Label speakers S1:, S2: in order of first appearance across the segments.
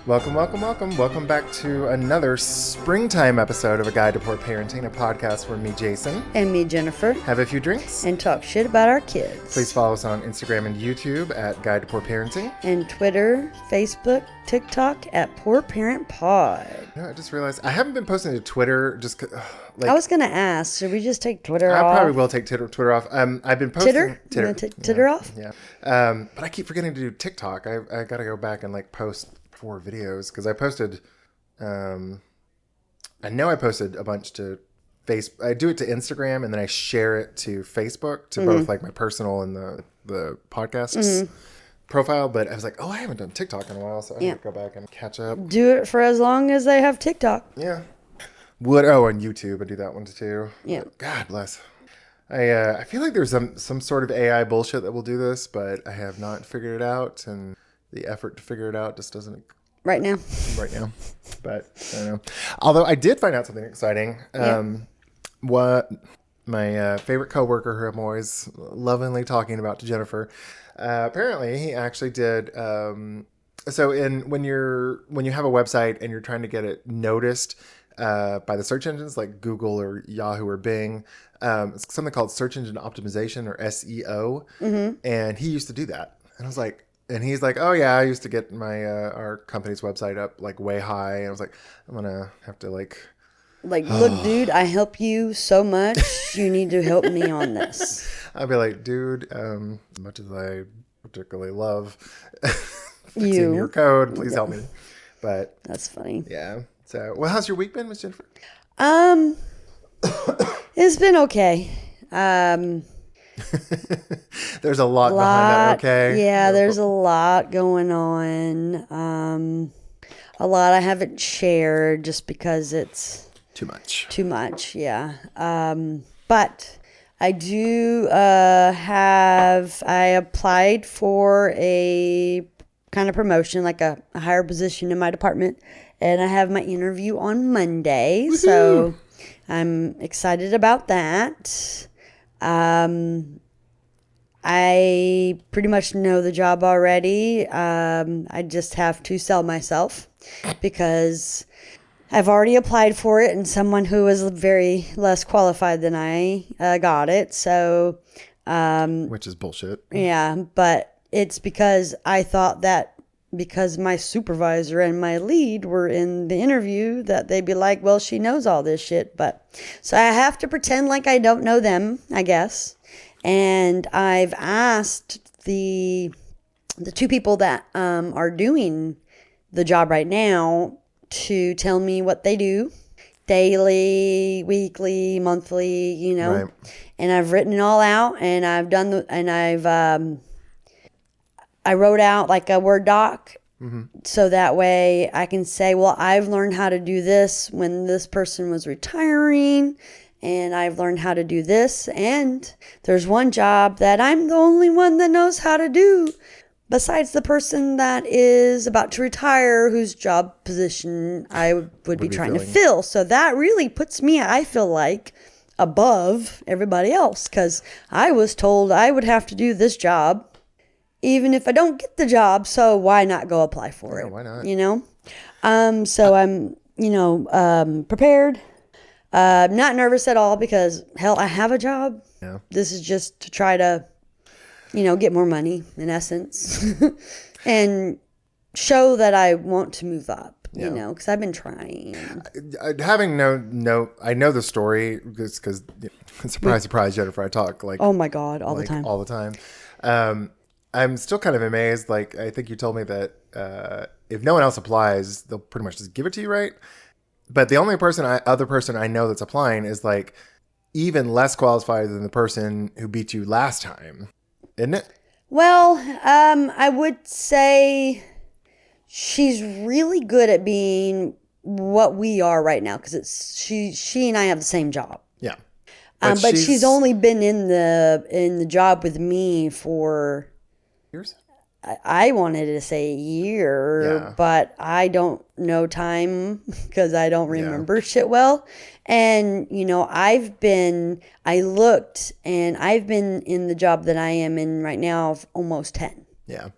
S1: Welcome, welcome, welcome. Welcome back to another springtime episode of A Guide to Poor Parenting, a podcast where me, Jason,
S2: and me, Jennifer,
S1: have a few drinks
S2: and talk shit about our kids.
S1: Please follow us on Instagram and YouTube at Guide to Poor Parenting.
S2: And Twitter, Facebook, TikTok at Poor Parent Pod.
S1: You know, I just realized I haven't been posting to Twitter just
S2: I was going to ask, should we just take Twitter off?
S1: I probably will take Twitter off. I've been posting...
S2: Titter off?
S1: Yeah. But I keep forgetting to do TikTok. I got to go back and post 4 videos because I posted... I know I posted a bunch to Facebook. I do it to Instagram and then I share it to Facebook to both my personal and the podcast profile. But I was like, I haven't done TikTok in a while, so I need to go back and catch up.
S2: Do it for as long as they have TikTok.
S1: Yeah. On YouTube, I do that one too.
S2: Yeah.
S1: God bless. I feel like there's some sort of AI bullshit that will do this, but I have not figured it out, and the effort to figure it out just doesn't... Right now. But I don't know. Although I did find out something exciting. What my favorite coworker, who I'm always lovingly talking about to Jennifer, apparently he actually did... so when you have a website and you're trying to get it noticed... by the search engines like Google or Yahoo or Bing. It's something called search engine optimization or SEO. And he used to do that. And I was like, and he's like, oh yeah, I used to get my, our company's website up way high. And I was like, I'm going to have to look,
S2: dude, I help you so much. You need to help me on this.
S1: I'd be like, dude, as much as I particularly love
S2: fixing
S1: your code, please help me. But
S2: that's funny.
S1: Yeah. So, well, how's your week been, Miss Jennifer?
S2: It's been okay.
S1: There's a lot behind that, okay?
S2: Yeah, there's a lot going on. A lot I haven't shared just because it's...
S1: Too much,
S2: yeah. But I do I applied for a kind of promotion, like a higher position in my department. And I have my interview on Monday, so I'm excited about that. I pretty much know the job already. I just have to sell myself because I've already applied for it, and someone who was very less qualified than I got it. So,
S1: which is bullshit.
S2: Yeah, but it's because I thought that because my supervisor and my lead were in the interview that they'd be like, well, she knows all this shit. But so I have to pretend like I don't know them, I guess. And I've asked the 2 people that are doing the job right now to tell me what they do daily, weekly, monthly,
S1: Right.
S2: And I've written it all out, and I've done I wrote out like a Word doc so that way I can say, well, I've learned how to do this when this person was retiring, and I've learned how to do this. And there's one job that I'm the only one that knows how to do besides the person that is about to retire, whose job position I would be trying to fill. So that really puts me, I feel like, above everybody else, because I was told I would have to do this job even if I don't get the job, so why not go apply for it?
S1: Why not?
S2: So I'm, prepared. Not nervous at all because, hell, I have a job.
S1: Yeah.
S2: This is just to try to, get more money, in essence, and show that I want to move up, because I've been trying.
S1: Having I know the story because surprise, Jennifer, I talk
S2: oh my God, all the time.
S1: All the time. I'm still kind of amazed. I think you told me that if no one else applies, they'll pretty much just give it to you, right? But the only other person I know that's applying is even less qualified than the person who beat you last time, isn't it?
S2: Well, I would say she's really good at being what we are right now because she and I have the same job.
S1: Yeah,
S2: but she's only been in the job with me for
S1: years.
S2: I wanted to say a year, but I don't know time because I don't remember shit well. And, I looked and I've been in the job that I am in right now of almost 10.
S1: Yeah.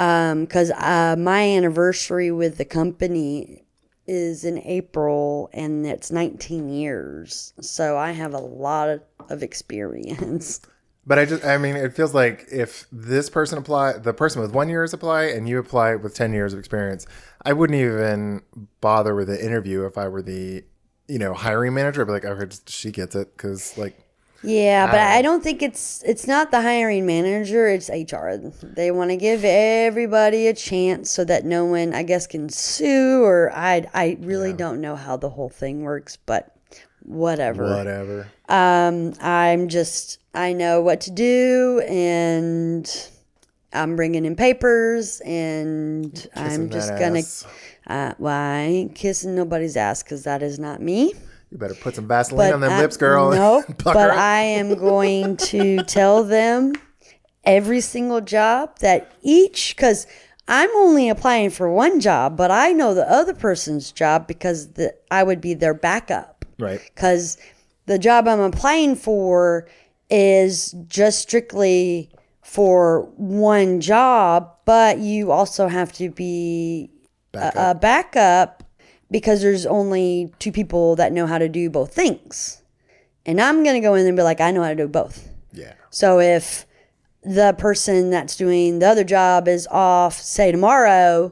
S2: Because my anniversary with the company is in April, and it's 19 years. So I have a lot of experience.
S1: But I mean, it feels like if this person the person with 1 year's apply, and you apply with 10 years of experience, I wouldn't even bother with the interview if I were the, hiring manager. I'd be like, okay, she gets it, because
S2: Yeah, but I don't think it's not the hiring manager, it's HR. They want to give everybody a chance so that no one, I guess, can sue, or I really don't know how the whole thing works, but whatever. I know what to do, and I'm bringing in papers, and I'm just going to, well, I ain't kissing nobody's ass, because that is not me.
S1: You better put some Vaseline on them lips, girl.
S2: Nope. But I am going to tell them every single job that because I'm only applying for one job, but I know the other person's job because I would be their backup.
S1: Right.
S2: Because the job I'm applying for is just strictly for one job, but you also have to be a backup because there's only 2 people that know how to do both things. And I'm going to go in and be like, I know how to do both.
S1: Yeah.
S2: So if the person that's doing the other job is off, say tomorrow,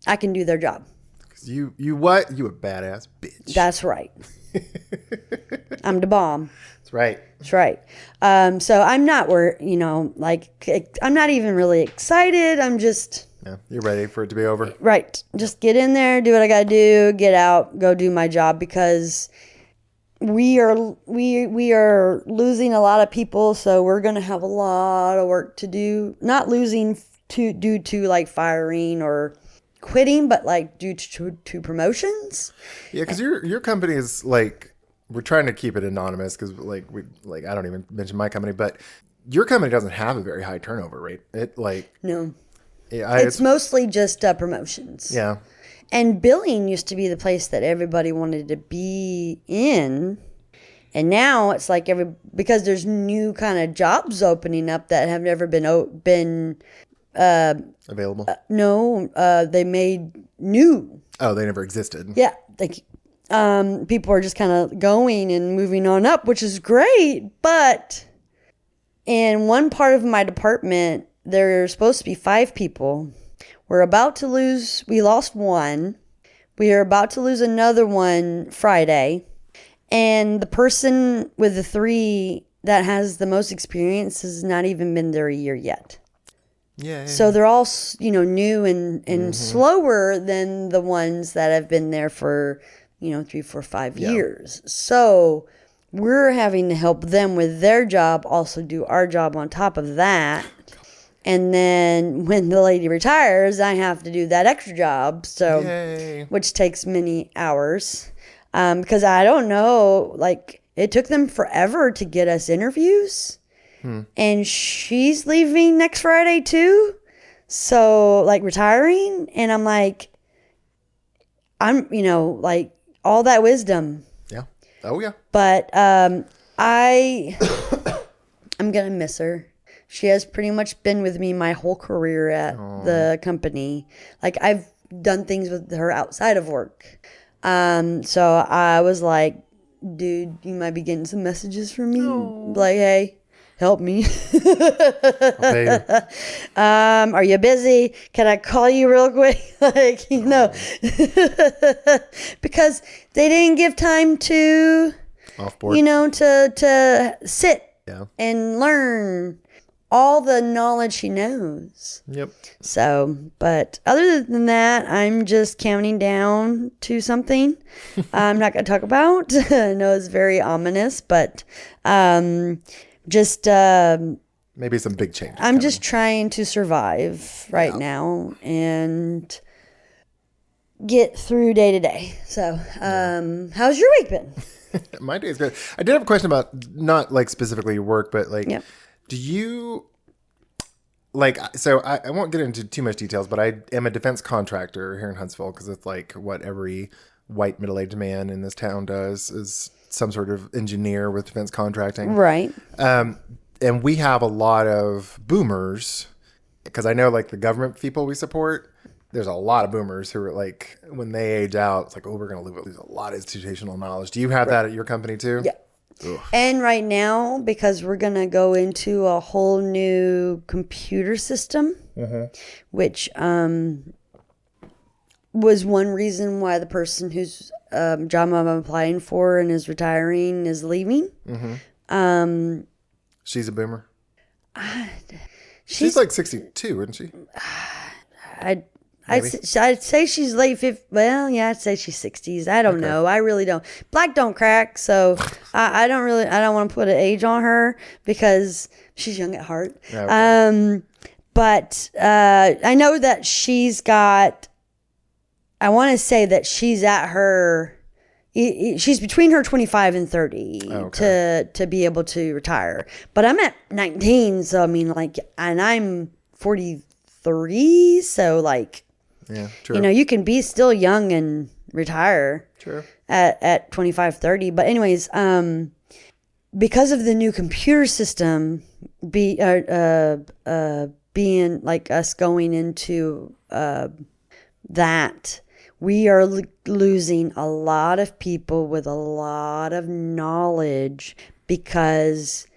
S2: I can do their job.
S1: You what? You a badass bitch.
S2: That's right. I'm the bomb.
S1: That's right.
S2: That's right. So I'm not I'm not even really excited. I'm just...
S1: Yeah, you're ready for it to be over.
S2: Right. Just get in there, do what I got to do, get out, go do my job, because we are losing a lot of people, so we're going to have a lot of work to do. Not losing due to like firing or quitting, but like due to promotions.
S1: Yeah, because your company is like, we're trying to keep it anonymous because I don't even mention my company, but your company doesn't have a very high turnover rate.
S2: No.
S1: Yeah,
S2: it's mostly just promotions.
S1: Yeah.
S2: And billing used to be the place that everybody wanted to be in. And now it's like because there's new kind of jobs opening up that have never been
S1: available.
S2: No, they made new.
S1: Oh, they never existed.
S2: Yeah. People are just kind of going and moving on up, which is great. But in one part of my department, there are supposed to be 5 people. We lost 1. We are about to lose another one Friday. And the person with the 3 that has the most experience has not even been there a year yet.
S1: Yeah.
S2: So they're all, new and slower than the ones that have been there for, 3, 4, 5 years. So we're having to help them with their job, also do our job on top of that. And then when the lady retires, I have to do that extra job, which takes many hours. Because I don't know, it took them forever to get us interviews. And she's leaving next Friday too. So, retiring. And I'm like, all that wisdom.
S1: Yeah. Oh, yeah.
S2: But I'm going to miss her. She has pretty much been with me my whole career at the company. I've done things with her outside of work. So I was like, dude, you might be getting some messages from me. Like, hey, help me. Are you busy? Can I call you real quick? Because they didn't give time to,
S1: offboard.
S2: To sit and learn all the knowledge she knows.
S1: Yep.
S2: So, but other than that, I'm just counting down to something I'm not going to talk about. I know it's very ominous, but just...
S1: maybe some big changes.
S2: I'm just trying to survive right now and get through day to day. So, how's your week been?
S1: My day is good. I did have a question about not specifically your work, but do you so I won't get into too much details, but I am a defense contractor here in Huntsville because it's what every white middle-aged man in this town does is some sort of engineer with defense contracting.
S2: Right.
S1: And we have a lot of boomers because I know like the government people we support, there's a lot of boomers who are like, when they age out, it's like, oh, we're going to lose a lot of institutional knowledge. Do you have that at your company too?
S2: Yeah. Ugh. And right now, because we're going to go into a whole new computer system, which was one reason why the person whose job I'm applying for and is retiring is leaving.
S1: She's a boomer. She's like 62, isn't she?
S2: I'd say she's late 50s. Well, yeah, I'd say she's 60s. I don't know. I really don't. Black don't crack, so I don't want to put an age on her because she's young at heart. Okay. But I know that she's got, I want to say that she's at her, she's between her 25 and 30 to be able to retire. But I'm at 19, so I mean, like, and I'm 43, so like, yeah, true. You know, you can be still young and retire. True. At 25, 30. But anyways, because of the new computer system being like us going into that, we are losing a lot of people with a lot of knowledge because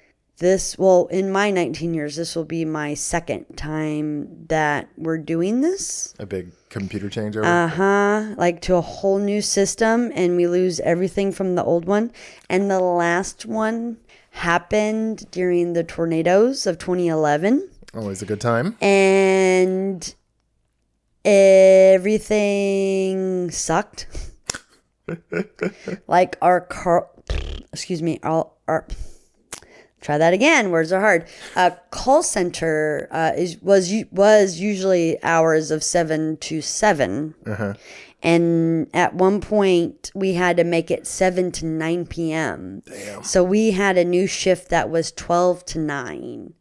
S2: in my 19 years, this will be my second time that we're doing this.
S1: A big computer changeover?
S2: Like to a whole new system, and we lose everything from the old one. And the last one happened during the tornadoes of 2011.
S1: Always a good time.
S2: And everything sucked. Like our try that again. Words are hard. Call center was usually hours of 7 to 7, and at one point we had to make it 7 to 9 p.m. Damn. So we had a new shift that was 12 to 9.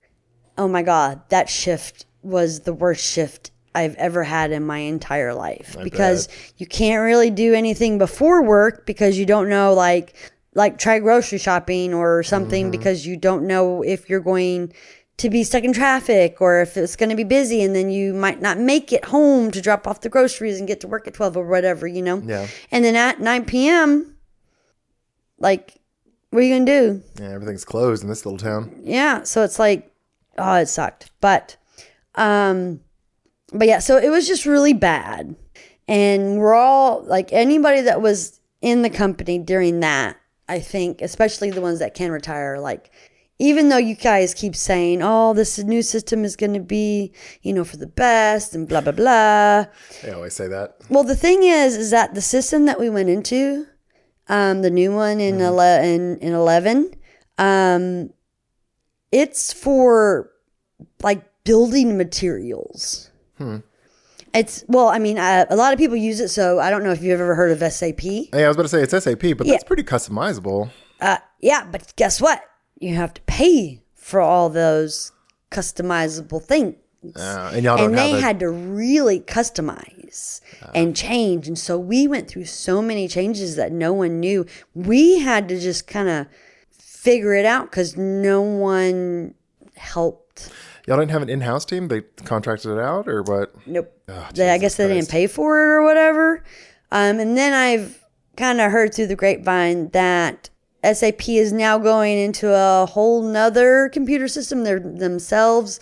S2: Oh my God, that shift was the worst shift I've ever had in my entire life because you can't really do anything before work because you don't know like try grocery shopping or something because you don't know if you're going to be stuck in traffic or if it's going to be busy, and then you might not make it home to drop off the groceries and get to work at 12 or whatever, you know? Yeah. And then at 9 p.m., like, what are you going to do?
S1: Yeah, everything's closed in this little town.
S2: Yeah, so it's like, oh, it sucked. But yeah, so it was just really bad. And we're all, like, anybody that was in the company during that, I think, especially the ones that can retire, like, even though you guys keep saying, oh, this new system is going to be, you know, for the best and blah, blah, blah.
S1: They always say that.
S2: Well, the thing is that the system that we went into, the new one in 11, it's for, like, building materials. It's, well, I mean, a lot of people use it, so I don't know if you've ever heard of SAP.
S1: Yeah, I was about to say it's SAP, but that's pretty customizable.
S2: Yeah, but guess what? You have to pay for all those customizable things. And they had to really customize and change. And so we went through so many changes that no one knew. We had to just kind of figure it out because no one helped.
S1: Y'all didn't have an in-house team? They contracted it out or what?
S2: Nope. Oh, I guess they didn't pay for it or whatever. And then I've kind of heard through the grapevine that SAP is now going into a whole nother computer system themselves,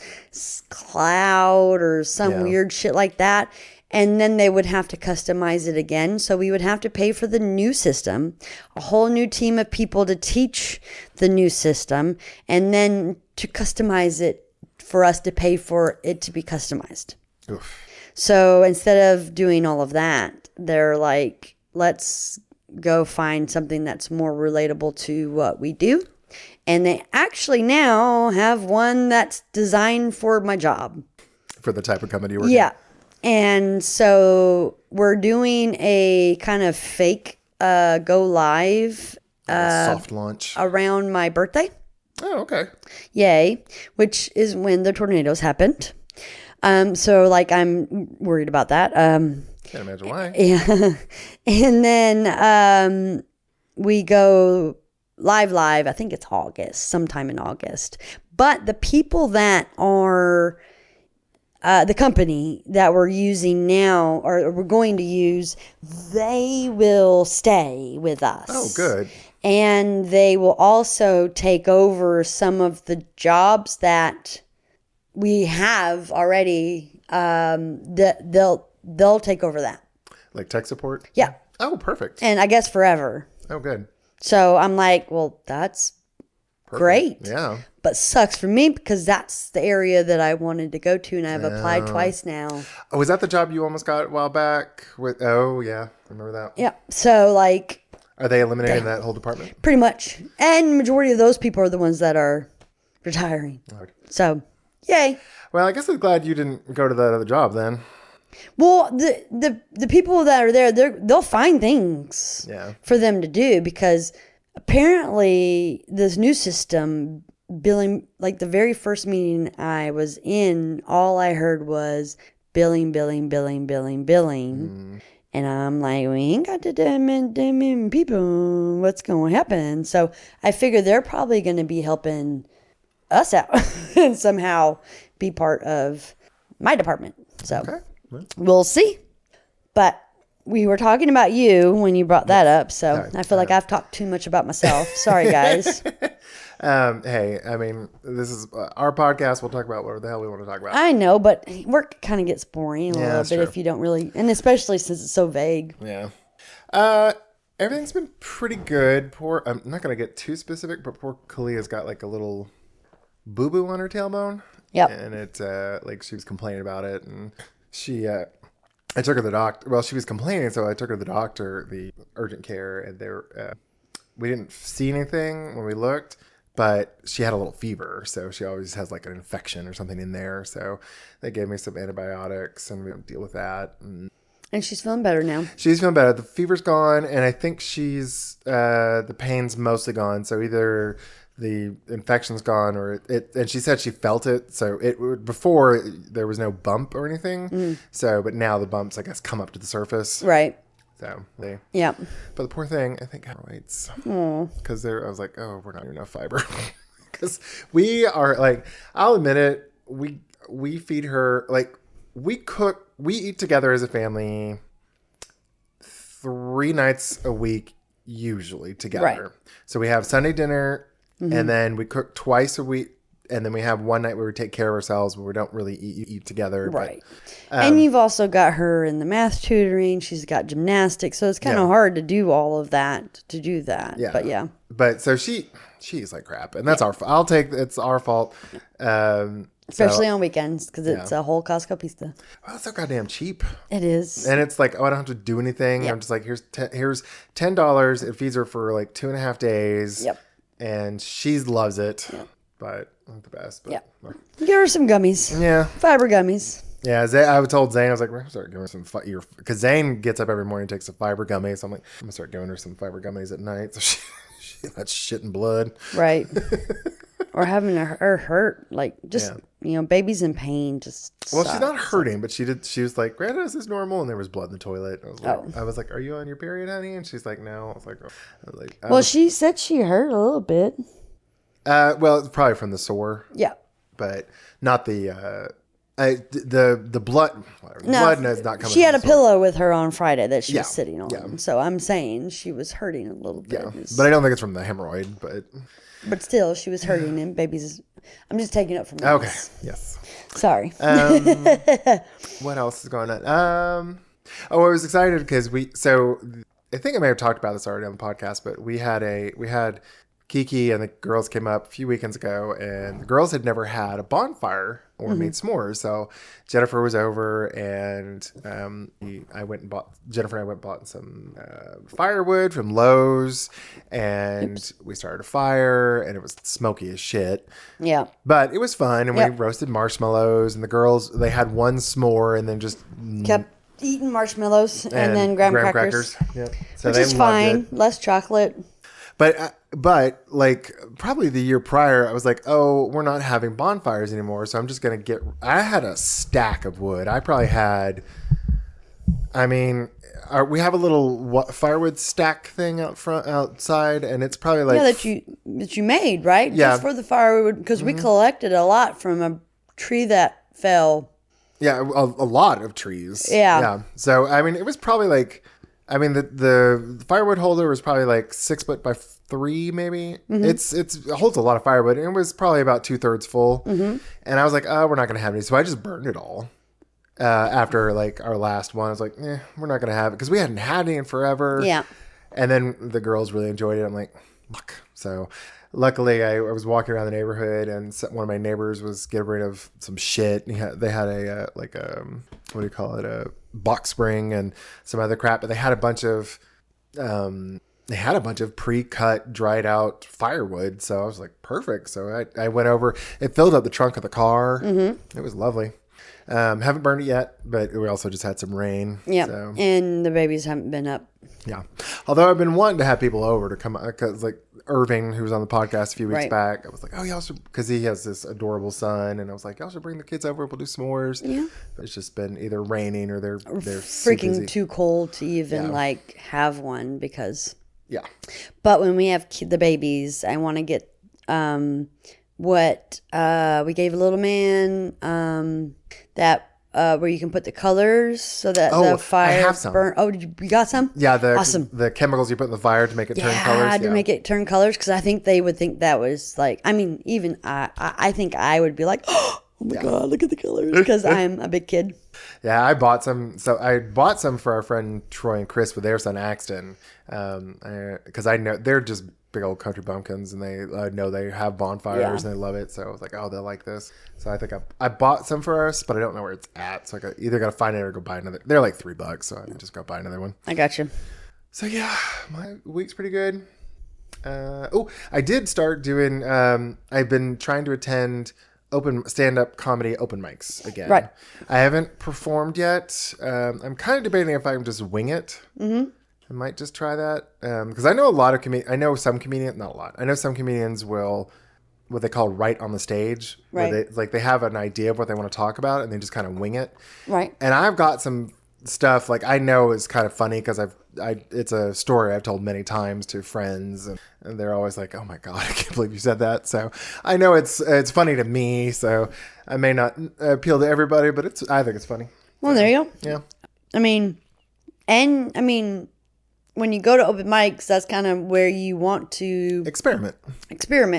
S2: cloud or some weird shit like that. And then they would have to customize it again. So we would have to pay for the new system, a whole new team of people to teach the new system, and then to customize it for us to pay for it to be customized. Oof. So instead of doing all of that, they're like, let's go find something that's more relatable to what we do. And they actually now have one that's designed for my job.
S1: For the type of company you work
S2: in? And so we're doing a kind of fake go live
S1: soft launch
S2: around my birthday.
S1: Oh, okay.
S2: Yay. Which is when the tornadoes happened. So like I'm worried about that.
S1: Can't imagine why.
S2: Yeah. And then we go live. I think it's August, sometime in August. But the people that are the company that we're using now, or we're going to use, they will stay with us.
S1: Oh, good.
S2: And they will also take over some of the jobs that we have already. They'll take over that.
S1: Like tech support?
S2: Yeah.
S1: Oh, perfect.
S2: And I guess forever.
S1: Oh, good.
S2: So I'm like, well, that's
S1: Perfect.
S2: great.
S1: Yeah.
S2: But sucks for me because that's the area that I wanted to go to, and I've applied twice now.
S1: Oh, was that the job you almost got a while back? Oh, yeah. I remember that.
S2: Yeah. So, like...
S1: Are they eliminating that whole department?
S2: Pretty much. And the majority of those people are the ones that are retiring. Okay. So, yay.
S1: Well, I guess I'm glad you didn't go to that other job then.
S2: Well, the people that are there, they'll find things for them to do, because apparently this new system, billing, like the very first meeting I was in, all I heard was billing. And I'm like, we ain't got to damn many people. What's going to happen? So I figure they're probably going to be helping us out and somehow be part of my department. So we'll see. But we were talking about you when you brought that up. So I feel like I've talked too much about myself. Sorry, guys.
S1: Hey, I mean, this is our podcast. We'll talk about whatever the hell we want to talk about.
S2: I know, but work kind of gets boring a little bit if you don't really, and especially since it's so vague.
S1: Yeah. Everything's been pretty good. I'm not going to get too specific, but poor Kalia's got like a little boo-boo on her tailbone.
S2: Yep.
S1: And it's like she was complaining about it, and I took her to the doctor. Well, she was complaining, so I took her to the doctor, the urgent care, and we didn't see anything when we looked. But she had a little fever, so she always has like an infection or something in there. So they gave me some antibiotics, and we don't deal with that.
S2: And she's feeling better now.
S1: She's feeling better. The fever's gone, and I think the pain's mostly gone. So either the infection's gone, or and she said she felt it. So before there was no bump or anything. So, but now the bumps, I guess, come up to the surface.
S2: Right.
S1: So
S2: but
S1: the poor thing, I think, hemorrhoids. Because I was like, oh, we're not enough fiber. Because we are like, I'll admit it, we feed her, like, we eat together as a family 3 nights a week, usually together. Right. So we have Sunday dinner, and then we cook twice a week. And then we have one night where we take care of ourselves, where we don't really eat together.
S2: Right. But, and you've also got her in the math tutoring. She's got gymnastics. So it's kind of hard to do all of that, to do that. Yeah. But yeah.
S1: But so she's like crap. And that's it's our fault.
S2: Especially on weekends, because it's a whole Costco pizza.
S1: Well, it's so goddamn cheap.
S2: It is.
S1: And it's like, I don't have to do anything. Yep. I'm just like, here's $10. It feeds her for like 2.5 days.
S2: Yep.
S1: And she loves it. Yep. But not the best. But,
S2: give her some gummies.
S1: Yeah.
S2: Fiber gummies.
S1: Yeah. I told Zane, I was like, we're going to start giving her some because Zane gets up every morning and takes a fiber gummy. So I'm like, I'm going to start giving her some fiber gummies at night. So she lets shit in blood. Right.
S2: Or having her hurt. Like, just, babies in pain just
S1: Well, she's not hurting, but she was like, Greta, is this normal? And there was blood in the toilet. I was like, are you on your period, honey? And she's like, no. I was like,
S2: well, she said she hurt a little bit.
S1: Well, it's probably from the sore.
S2: Yeah.
S1: But not the blood. The blood is not coming.
S2: She had a pillow with her on Friday that she was sitting on. Yeah. So I'm saying she was hurting a little bit.
S1: Yeah. But I don't think it's from the hemorrhoid.
S2: But still, she was hurting, and baby's. I'm just taking it from this.
S1: Okay. Yes.
S2: Sorry.
S1: What else is going on? I was excited because I think I may have talked about this already on the podcast, but we had Kiki and the girls came up a few weekends ago, and the girls had never had a bonfire or made s'mores. So Jennifer was over, and Jennifer and I went and bought some firewood from Lowe's, and we started a fire, and it was smoky as shit. Yeah. But it was fun, and we roasted marshmallows, and the girls, they had one s'more and then just
S2: kept eating marshmallows and then graham crackers.
S1: Yep.
S2: So which is fine. Less chocolate.
S1: But like probably the year prior, I was like, oh, we're not having bonfires anymore. So I'm just going to I had a stack of wood. I probably had, we have a little firewood stack thing outside, and it's probably like.
S2: Yeah, that you made, right? Yeah. Just for the firewood, because we collected a lot from a tree that fell
S1: Yeah, a lot of trees.
S2: Yeah.
S1: So, I mean, it was probably like, I mean, the firewood holder was probably like 6 foot by 3, maybe. It holds a lot of firewood, and it was probably about 2/3 full. And I was like, oh, we're not going to have any. So I just burned it all. After like our last one, I was like, we're not going to have it because we hadn't had any in forever.
S2: Yeah.
S1: And then the girls really enjoyed it. I'm like, look. So luckily I was walking around the neighborhood and one of my neighbors was getting rid of some shit. They had a, what do you call it? A box spring and some other crap, but they had a bunch of pre-cut, dried out firewood. So I was like, perfect. So I went over, it filled up the trunk of the car. It was lovely. Haven't burned it yet, but we also just had some rain.
S2: Yeah,
S1: so.
S2: And the babies haven't been up.
S1: Yeah. Although I've been wanting to have people over to come, because like Irving, who was on the podcast a few weeks back, I was like, oh, y'all should, because he has this adorable son, and I was like, y'all should bring the kids over, we'll do s'mores. Yeah. But it's just been either raining or they're
S2: freaking too cold to even like have one because.
S1: Yeah.
S2: But when we have the babies, I want to get what we gave a little man that where you can put the colors so that the fire burn. Oh, you got some?
S1: Yeah,
S2: awesome.
S1: The chemicals you put in the fire to make it turn colors.
S2: Yeah, to make it turn colors because I think they would think that was like. I mean, even I think I would be like, oh my god, look at the colors because I'm a big kid.
S1: Yeah, I bought some. So I bought some for our friend Troy and Chris with their son Axton, because I know they're just big old country bumpkins, and they know they have bonfires and they love it. So I was like, oh, they'll like this. So I think I bought some for us, but I don't know where it's at. So I either got to find it or go buy another. They're like $3, so I can just go buy another one.
S2: I got you.
S1: So yeah, my week's pretty good. I did start doing. I've been trying to attend stand-up comedy open mics again.
S2: Right.
S1: I haven't performed yet. I'm kind of debating if I can just wing it. I might just try that because I know a lot of I know some comedians, not a lot. I know some comedians will what they call write on the stage.
S2: Right.
S1: Where they have an idea of what they want to talk about and they just kind of wing it.
S2: Right.
S1: And I've got some stuff like I know is kind of funny because it's a story I've told many times to friends and they're always like, oh my god, I can't believe you said that. So I know it's funny to me, so I may not appeal to everybody, but I think it's funny.
S2: Well, there you go.
S1: Yeah.
S2: I mean when you go to open mics, that's kind of where you want to
S1: experiment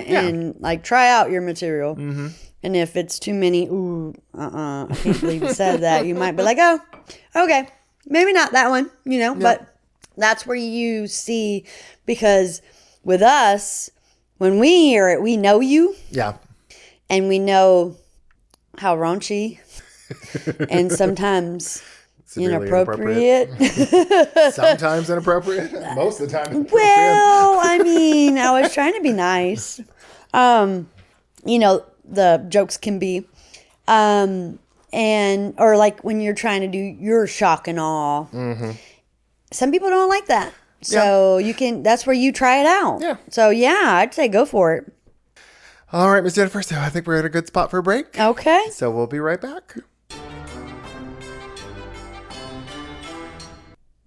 S2: and like try out your material. And if it's too many, I can't believe you said that, you might be like, oh, okay, maybe not that one, but that's where you see, because with us, when we hear it, we know you.
S1: Yeah.
S2: And we know how raunchy and sometimes inappropriate.
S1: Sometimes inappropriate. Most of the time inappropriate.
S2: Well, I mean, I was trying to be nice. The jokes can be, or like when you're trying to do your shock and awe. Some people don't like that. So that's where you try it out.
S1: Yeah.
S2: So I'd say go for it.
S1: All right, Miss Jennifer. So I think we're at a good spot for a break.
S2: Okay.
S1: So we'll be right back.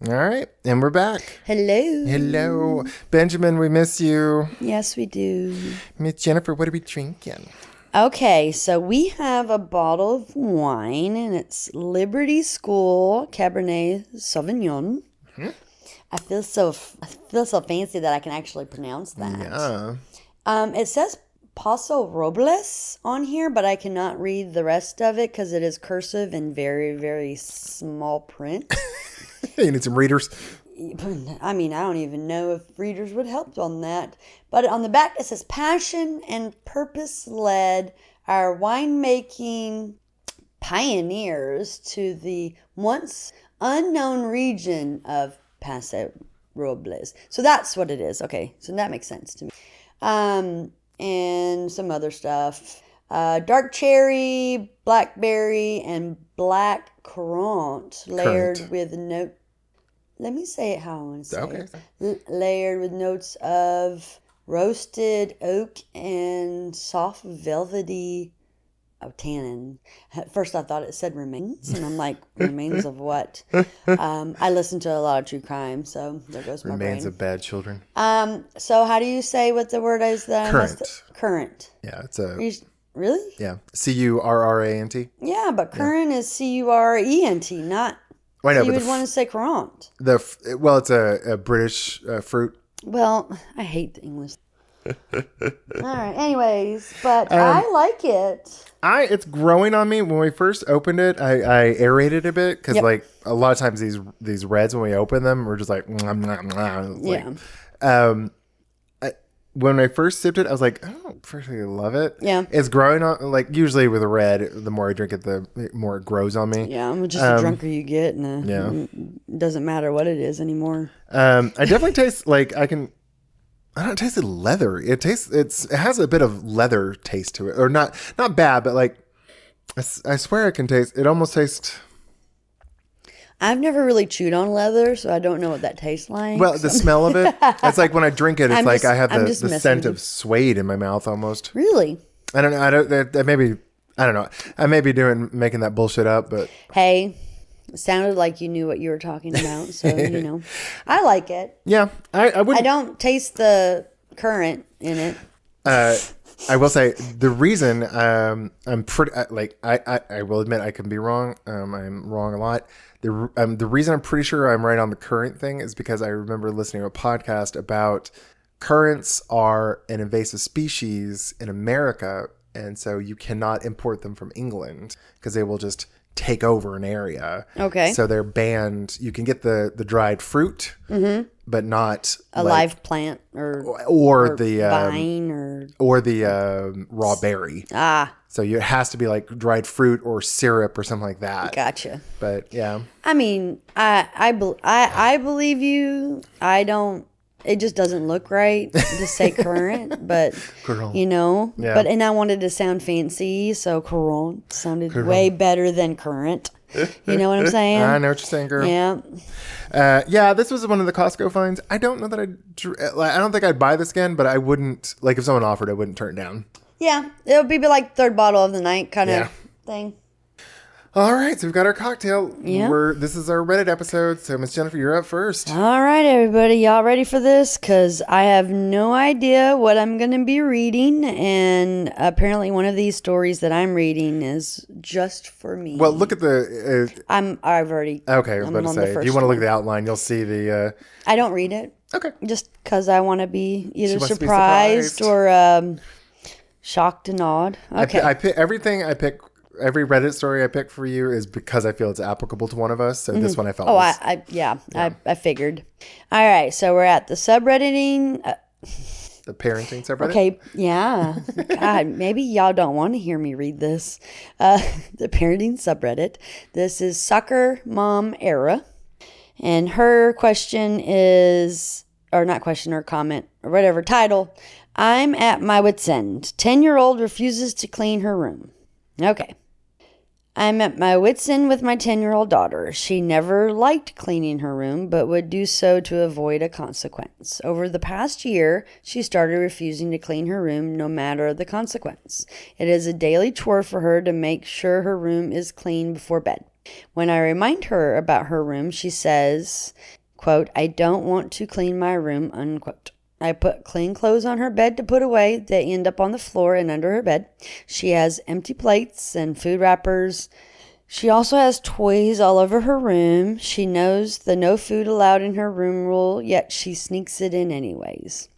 S1: All right, and we're back.
S2: Hello.
S1: Benjamin, we miss you.
S2: Yes, we do.
S1: Miss Jennifer, what are we drinking?
S2: Okay, so we have a bottle of wine, and it's Liberty School Cabernet Sauvignon. I feel so fancy that I can actually pronounce that.
S1: Yeah.
S2: It says Paso Robles on here, but I cannot read the rest of it because it is cursive and very, very small print.
S1: You need some readers.
S2: I mean, I don't even know if readers would help on that. But on the back, it says, passion and purpose led our winemaking pioneers to the once unknown region of Paso Robles. So that's what it is. Okay, so that makes sense to me. And some other stuff. Dark cherry, blackberry, and black currant layered with note. Let me say it how I want to say it. Layered with notes of roasted oak and soft velvety tannin. At first I thought it said remains, and I'm like, remains of what? I listen to a lot of true crime, so there goes my brain.
S1: Remains of bad children.
S2: So how do you say what the word is that
S1: Current.
S2: Current.
S1: Yeah, it's a
S2: Really?
S1: Yeah. Currant.
S2: Yeah, but currant is Curent, not.
S1: I know,
S2: so you
S1: but
S2: would want to say currant.
S1: Well, it's a British fruit.
S2: Well, I hate the English. All right. Anyways, but I like it.
S1: It's growing on me. When we first opened it, I aerated a bit because like a lot of times these reds when we open them, we're just like, when I first sipped it, I was like, I don't particularly love it.
S2: Yeah.
S1: It's growing on, like, usually with a red, the more I drink it, the more it grows on me.
S2: Yeah, I'm just the drunker you get, and it doesn't matter what it is anymore.
S1: I definitely taste like I don't taste it leather. It has a bit of leather taste to it, or not bad, but like I swear I can taste. It almost tastes.
S2: I've never really chewed on leather, so I don't know what that tastes like.
S1: Well, the smell of it, it's like when I drink it, it's like I have the scent of suede in my mouth almost.
S2: Really?
S1: I don't know. I don't know. I may be making that bullshit up, but
S2: hey, it sounded like you knew what you were talking about, so I like it.
S1: Yeah, I would.
S2: I don't taste the currant in it.
S1: I will say the reason I'm pretty like I will admit I can be wrong. I'm wrong a lot. The reason I'm pretty sure I'm right on the currant thing is because I remember listening to a podcast about currants are an invasive species in America, and so you cannot import them from England because they will just take over an area.
S2: Okay.
S1: So they're banned. You can get the dried fruit, but not
S2: a live plant
S1: or the
S2: vine
S1: or the raw berry. So it has to be like dried fruit or syrup or something like that.
S2: Gotcha.
S1: But yeah.
S2: I mean, I believe you. I don't. It just doesn't look right to say currant, but
S1: Yeah.
S2: But and I wanted to sound fancy, so currant sounded way better than current. You know what I'm saying?
S1: I know what you're saying, girl.
S2: Yeah.
S1: Yeah, this was one of the Costco finds. I don't know that I don't think I'd buy this again, but I wouldn't, like if someone offered, I wouldn't turn it down.
S2: Yeah, it'll be like third bottle of the night kind of thing.
S1: All right, so we've got our cocktail.
S2: Yeah.
S1: This is our Reddit episode, so Miss Jennifer, you're up first.
S2: All right, everybody, y'all ready for this? Because I have no idea what I'm going to be reading, and apparently one of these stories that I'm reading is just for me.
S1: Well, look at the...
S2: I've already...
S1: Okay, I was about to say, if you want to look at the outline, you'll see the...
S2: I don't read it.
S1: Okay.
S2: Just because I want to be either surprised or shocked and awed. Okay.
S1: I pick everything I pick... Every Reddit story I pick for you is because I feel it's applicable to one of us. So this one I felt
S2: I figured. All right, so we're at the subredditing.
S1: The parenting subreddit?
S2: Okay, yeah. God, maybe y'all don't want to hear me read this. The parenting subreddit. This is Soccer Mom Era. And her question is, or not question, or comment, or whatever, title. I'm at my wit's end. 10-year-old refuses to clean her room. Okay. I'm at my wit's end with my 10-year-old daughter. She never liked cleaning her room, but would do so to avoid a consequence. Over the past year, she started refusing to clean her room no matter the consequence. It is a daily chore for her to make sure her room is clean before bed. When I remind her about her room, she says, quote, I don't want to clean my room, unquote. I put clean clothes on her bed to put away. They end up on the floor and under her bed. She has empty plates and food wrappers. She also has toys all over her room. She knows the no food allowed in her room rule, yet she sneaks it in anyways.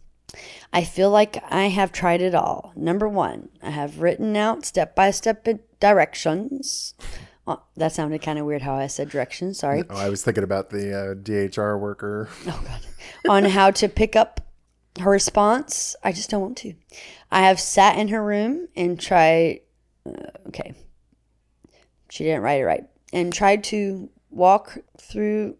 S2: I feel like I have tried it all. Number 1, I have written out step-by-step directions. Oh, that sounded kind of weird how I said directions. Sorry.
S1: No, I was thinking about the DHR worker.
S2: Oh, God. On how to pick up her response, I just don't want to. I have sat in her room and tried, she didn't write it right, and tried to walk through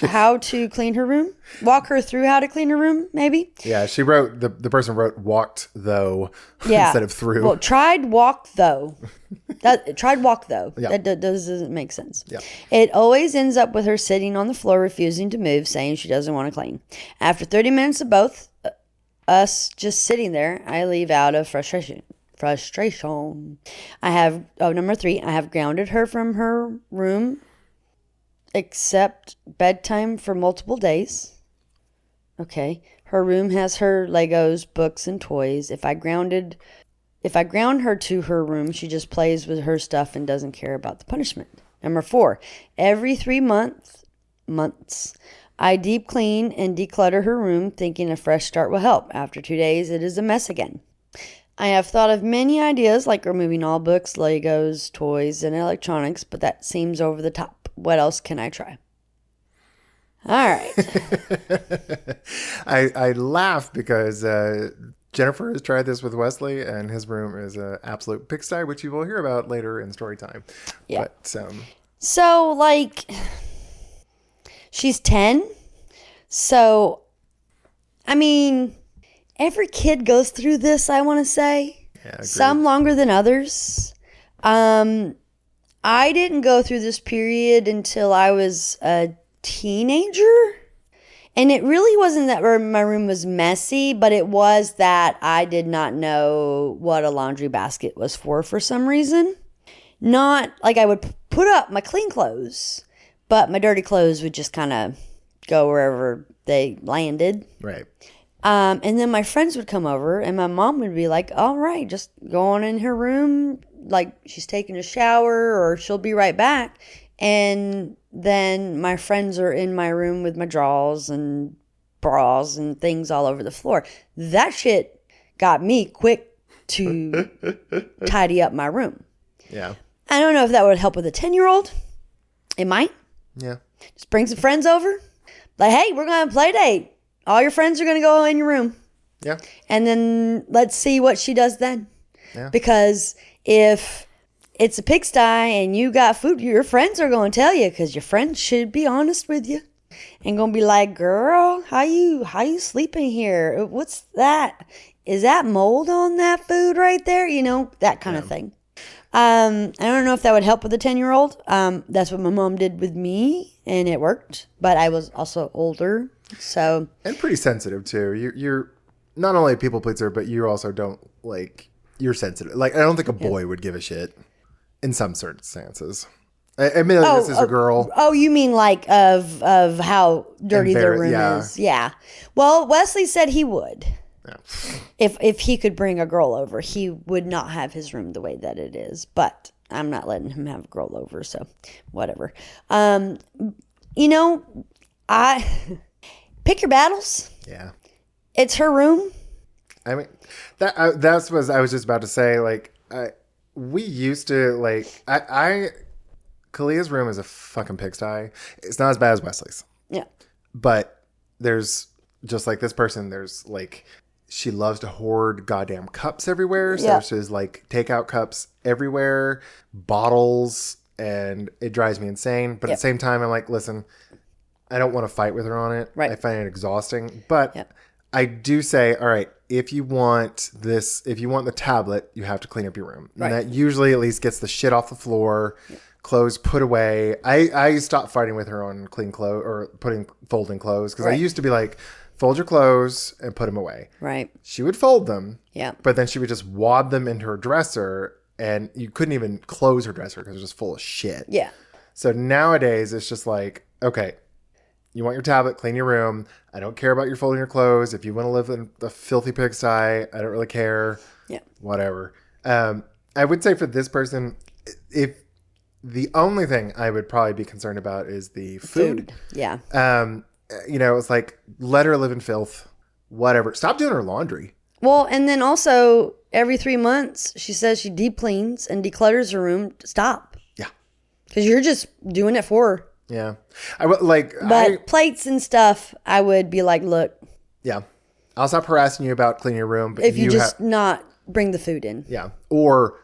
S2: how to clean her room. Walk her through how to clean her room, maybe?
S1: Yeah, she wrote, the person wrote walked though instead of through.
S2: Well, tried walk though. Tried walk though. Yeah. That doesn't make sense.
S1: Yeah.
S2: It always ends up with her sitting on the floor refusing to move, saying she doesn't want to clean. After 30 minutes of both us just sitting there, I leave out of frustration. I have, number 3, I have grounded her from her room except bedtime for multiple days. Okay. Her room has her Legos, books, and toys. If I grounded If I ground her to her room, she just plays with her stuff and doesn't care about the punishment. Number 4, every 3 months, I deep clean and declutter her room, thinking a fresh start will help. After 2 days, it is a mess again. I have thought of many ideas like removing all books, Legos, toys, and electronics, but that seems over the top. What else can I try? All right.
S1: I laugh because Jennifer has tried this with Wesley, and his room is an absolute pigsty, which you will hear about later in story time.
S2: Yeah.
S1: But,
S2: so, like, she's 10. So, I mean, every kid goes through this, I want to say.
S1: Yeah,
S2: some longer than others. I didn't go through this period until I was a teenager. And it really wasn't that my room was messy, but it was that I did not know what a laundry basket was for some reason. Not like I would put up my clean clothes, but my dirty clothes would just kind of go wherever they landed.
S1: Right.
S2: And then my friends would come over and my mom would be like, all right, just go on in her room. Like she's taking a shower or she'll be right back. And then my friends are in my room with my drawers and bras and things all over the floor. That shit got me quick to tidy up my room.
S1: Yeah.
S2: I don't know if that would help with a 10-year-old. It might.
S1: Yeah.
S2: Just bring some friends over. Like, hey, we're going to have a play date. All your friends are going to go in your room.
S1: Yeah.
S2: And then let's see what she does then.
S1: Yeah.
S2: Because if it's a pigsty and you got food, your friends are going to tell you because your friends should be honest with you and going to be like, girl, how you sleeping here? What's that? Is that mold on that food right there? You know, that kind of thing. I don't know if that would help with a 10-year-old. That's what my mom did with me and it worked, but I was also older. So
S1: and pretty sensitive too. You're not only a people pleaser, but you also don't like, you're sensitive. Like I don't think a boy would give a shit in some circumstances. Admittedly, this is a girl.
S2: Oh, you mean like of how dirty their room is? Yeah. Well, Wesley said he would.
S1: Yeah.
S2: If he could bring a girl over, he would not have his room the way that it is. But I'm not letting him have a girl over, so whatever. You know, pick your battles.
S1: Yeah.
S2: It's her room.
S1: I mean, that's what I was just about to say. Like, we used to like Kalia's room is a fucking pigsty. It's not as bad as Wesley's.
S2: Yeah.
S1: But there's just like this person. There's like she loves to hoard goddamn cups everywhere. So there's like takeout cups everywhere, bottles, and it drives me insane. But at the same time, I'm like, listen, I don't want to fight with her on it.
S2: Right.
S1: I find it exhausting. But I do say, all right, if you want the tablet, you have to clean up your room. And that usually at least gets the shit off the floor, clothes put away. I stopped fighting with her on clean clothes or folding clothes because I used to be like, fold your clothes and put them away.
S2: Right.
S1: She would fold them.
S2: Yeah.
S1: But then she would just wad them into her dresser and you couldn't even close her dresser because it was just full of shit.
S2: Yeah.
S1: So nowadays it's just like, okay, you want your tablet, clean your room. I don't care about your folding your clothes. If you want to live in a filthy pigsty, I don't really care.
S2: Yeah. Whatever.
S1: I would say for this person, if the only thing I would probably be concerned about is the food.
S2: Yeah.
S1: You know, it's like, let her live in filth, whatever. Stop doing her laundry.
S2: Well, and then also every 3 months, she says she deep cleans and declutters her room. Stop.
S1: Yeah.
S2: Because you're just doing it for her.
S1: Yeah. I would like,
S2: but plates and stuff, I would be like, look.
S1: Yeah. I'll stop harassing you about cleaning your room. But
S2: if you just not bring the food in.
S1: Yeah. Or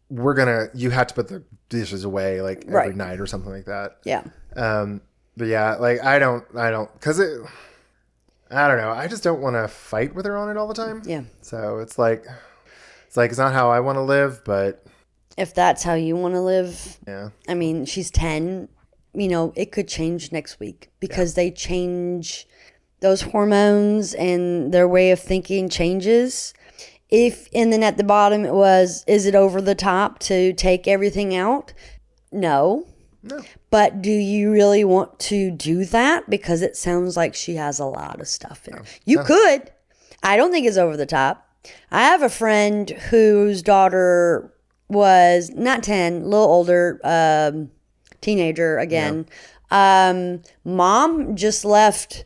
S1: you have to put the dishes away like every night or something like that.
S2: Yeah.
S1: But yeah, like I don't, cause I don't know. I just don't want to fight with her on it all the time.
S2: Yeah.
S1: So it's like, it's not how I want to live, but.
S2: If that's how you want to live.
S1: Yeah.
S2: I mean, she's 10, you know, it could change next week because they change those hormones and their way of thinking changes. And then at the bottom it was, is it over the top to take everything out? No. But do you really want to do that? Because it sounds like she has a lot of stuff in her. You could. I don't think it's over the top. I have a friend whose daughter was not 10, a little older, teenager again. Yeah. Mom just left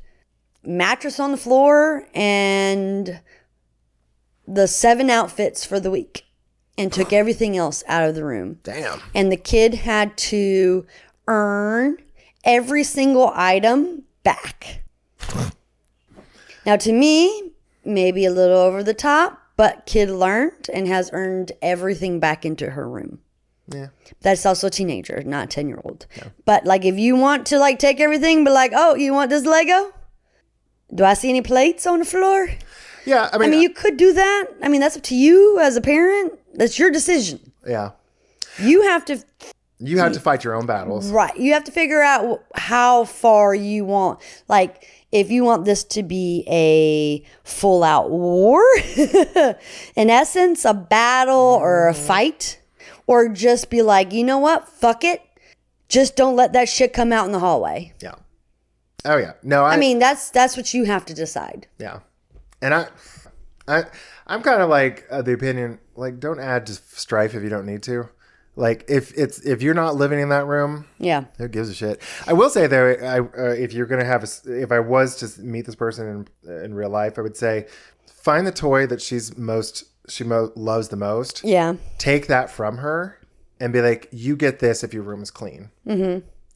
S2: mattress on the floor and the 7 outfits for the week and took everything else out of the room.
S1: Damn.
S2: And the kid had to earn every single item back. Now, to me, maybe a little over the top, but kid learned and has earned everything back into her room.
S1: Yeah.
S2: That's also a teenager, not a 10-year-old. Yeah. But, like, if you want to, like, take everything, but, like, oh, you want this Lego? Do I see any plates on the floor?
S1: Yeah, I mean,
S2: you could do that. I mean, that's up to you as a parent. That's your decision.
S1: Yeah.
S2: You have to
S1: fight your own battles.
S2: Right. You have to figure out how far you want. Like, if you want this to be a full-out war, in essence, a battle or a fight, or just be like, you know what? Fuck it. Just don't let that shit come out in the hallway.
S1: Yeah. Oh, yeah. No,
S2: I mean, that's what you have to decide.
S1: Yeah. And I'm kind of like the opinion, like, don't add to strife if you don't need to. Like, if you're not living in that room,
S2: yeah,
S1: who gives a shit? I will say though, if you're gonna have if I was to meet this person in real life, I would say find the toy that she loves the most.
S2: Yeah,
S1: take that from her and be like, you get this if your room is clean,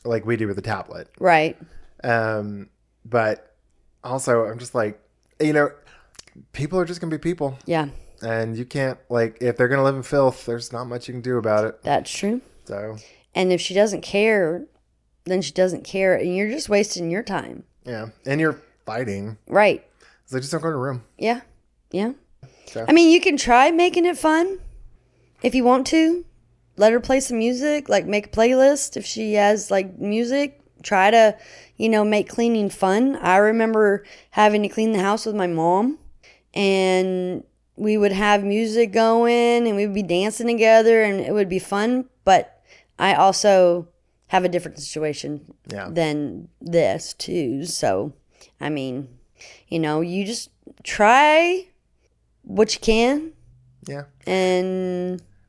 S1: like we do with the tablet,
S2: right?
S1: But also, I'm just like, people are just gonna be people.
S2: Yeah.
S1: And you can't, like, if they're going to live in filth, there's not much you can do about it.
S2: That's true.
S1: So.
S2: And if she doesn't care, then she doesn't care. And you're just wasting your time.
S1: Yeah. And you're fighting.
S2: Right.
S1: It's like, just don't go in a room.
S2: Yeah. Yeah.
S1: So.
S2: I mean, you can try making it fun if you want to. Let her play some music. Like, make a playlist if she has, like, music. Try to, make cleaning fun. I remember having to clean the house with my mom. And we would have music going and we would be dancing together and it would be fun. But I also have a different situation than this too. So, I mean, you just try what you can.
S1: Yeah.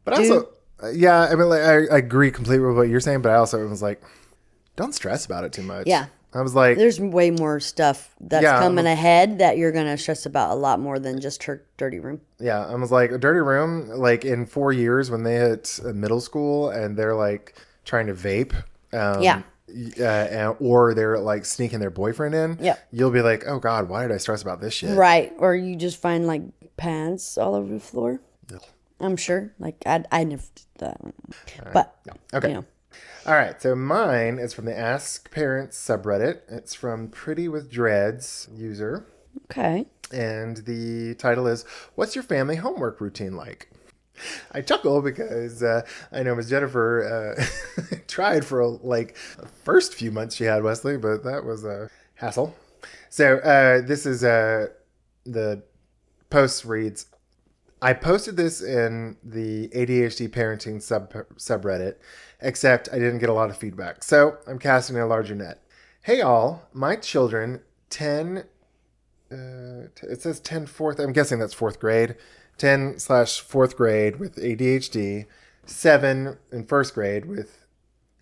S2: But
S1: also, yeah, I mean, like, I agree completely with what you're saying, but I also was like, don't stress about it too much.
S2: Yeah.
S1: I was like,
S2: there's way more stuff that's coming ahead that you're going to stress about a lot more than just her dirty room.
S1: Yeah. I was like, a dirty room, like in 4 years when they hit middle school and they're like trying to vape. Or they're like sneaking their boyfriend in.
S2: Yeah.
S1: You'll be like, oh God, why did I stress about this shit?
S2: Right. Or you just find like pads all over the floor.
S1: Ugh.
S2: I'm sure. Like I never did that.
S1: Right.
S2: But,
S1: okay. All right, so mine is from the Ask Parents subreddit. It's from Pretty with Dreads user.
S2: Okay.
S1: And the title is, What's Your Family Homework Routine Like? I chuckle because I know Ms. Jennifer tried for the first few months she had Wesley, but that was a hassle. So this is the post reads, I posted this in the ADHD parenting subreddit, except I didn't get a lot of feedback. So I'm casting a larger net. Hey all, my children, 10, it says 10 fourth, I'm guessing that's 4th grade, 10/4th grade with ADHD, 7 in 1st grade with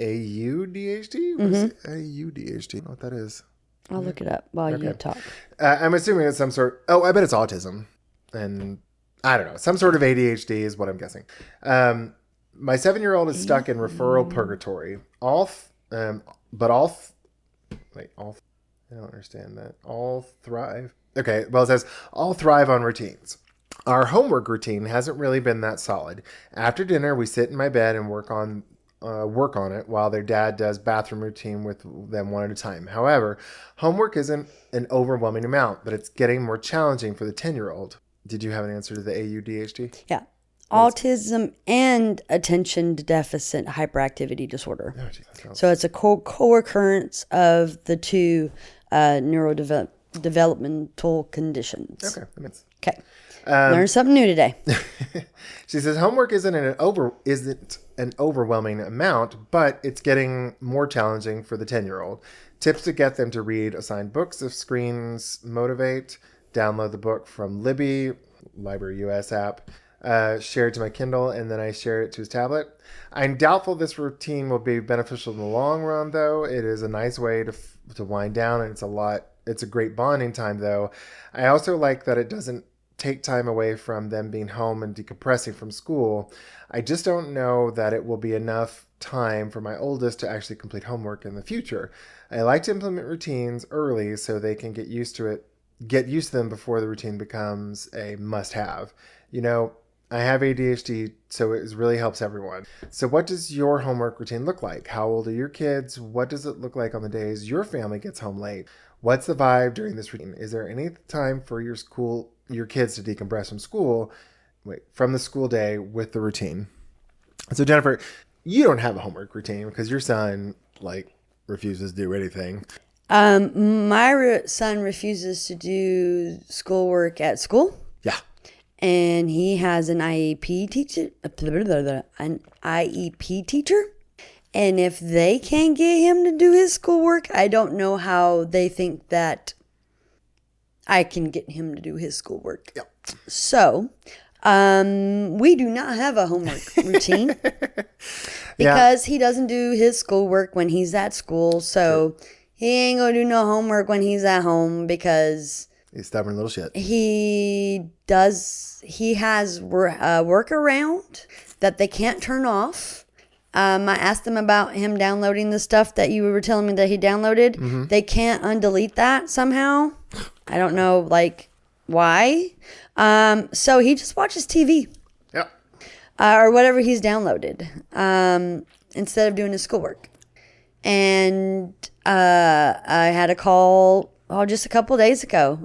S1: AUDHD?
S2: Mm-hmm.
S1: AUDHD, I don't know what that is.
S2: I'll look it up while you talk.
S1: I'm assuming it's some sort, I bet it's autism. And I don't know. Some sort of ADHD is what I'm guessing. My 7-year-old is stuck in referral purgatory. I don't understand that. All thrive. Okay. Well, it says all thrive on routines. Our homework routine hasn't really been that solid. After dinner, we sit in my bed and work on it while their dad does bathroom routine with them one at a time. However, homework isn't an overwhelming amount, but it's getting more challenging for the 10-year-old. Did you have an answer to the AUDHD?
S2: Yeah. Autism and attention deficit hyperactivity disorder. Oh, geez, so it's a co-occurrence of the two neurodevelopmental conditions.
S1: Okay.
S2: Okay. Learn something new today.
S1: She says homework isn't an overwhelming amount, but it's getting more challenging for the 10-year-old. Tips to get them to read assigned books if screens motivate. download the book from Libby, Library US app, share it to my Kindle, and then I share it to his tablet. I'm doubtful this routine will be beneficial in the long run, though. It is a nice way to wind down, and it's a great bonding time, though. I also like that it doesn't take time away from them being home and decompressing from school. I just don't know that it will be enough time for my oldest to actually complete homework in the future. I like to implement routines early so they can get used to them before the routine becomes a must-have. I have ADHD, so it really helps everyone. So what does your homework routine look like? How old are your kids? What does it look like on the days your family gets home late? What's the vibe during this routine? Is there any time for your kids to decompress from the school day with the routine? So Jennifer, you don't have a homework routine because your son refuses to do anything.
S2: My son refuses to do schoolwork at school.
S1: Yeah.
S2: And he has an IEP teacher. And if they can't get him to do his schoolwork, I don't know how they think that I can get him to do his schoolwork.
S1: Yep.
S2: So, we do not have a homework routine because he doesn't do his schoolwork when he's at school. So he ain't gonna do no homework when he's at home because
S1: he's a stubborn little shit.
S2: He has workaround that they can't turn off. I asked them about him downloading the stuff that you were telling me that he downloaded. Mm-hmm. They can't undelete that somehow. I don't know, why. So he just watches TV.
S1: Yep.
S2: Or whatever he's downloaded instead of doing his schoolwork. And I had a call just a couple days ago.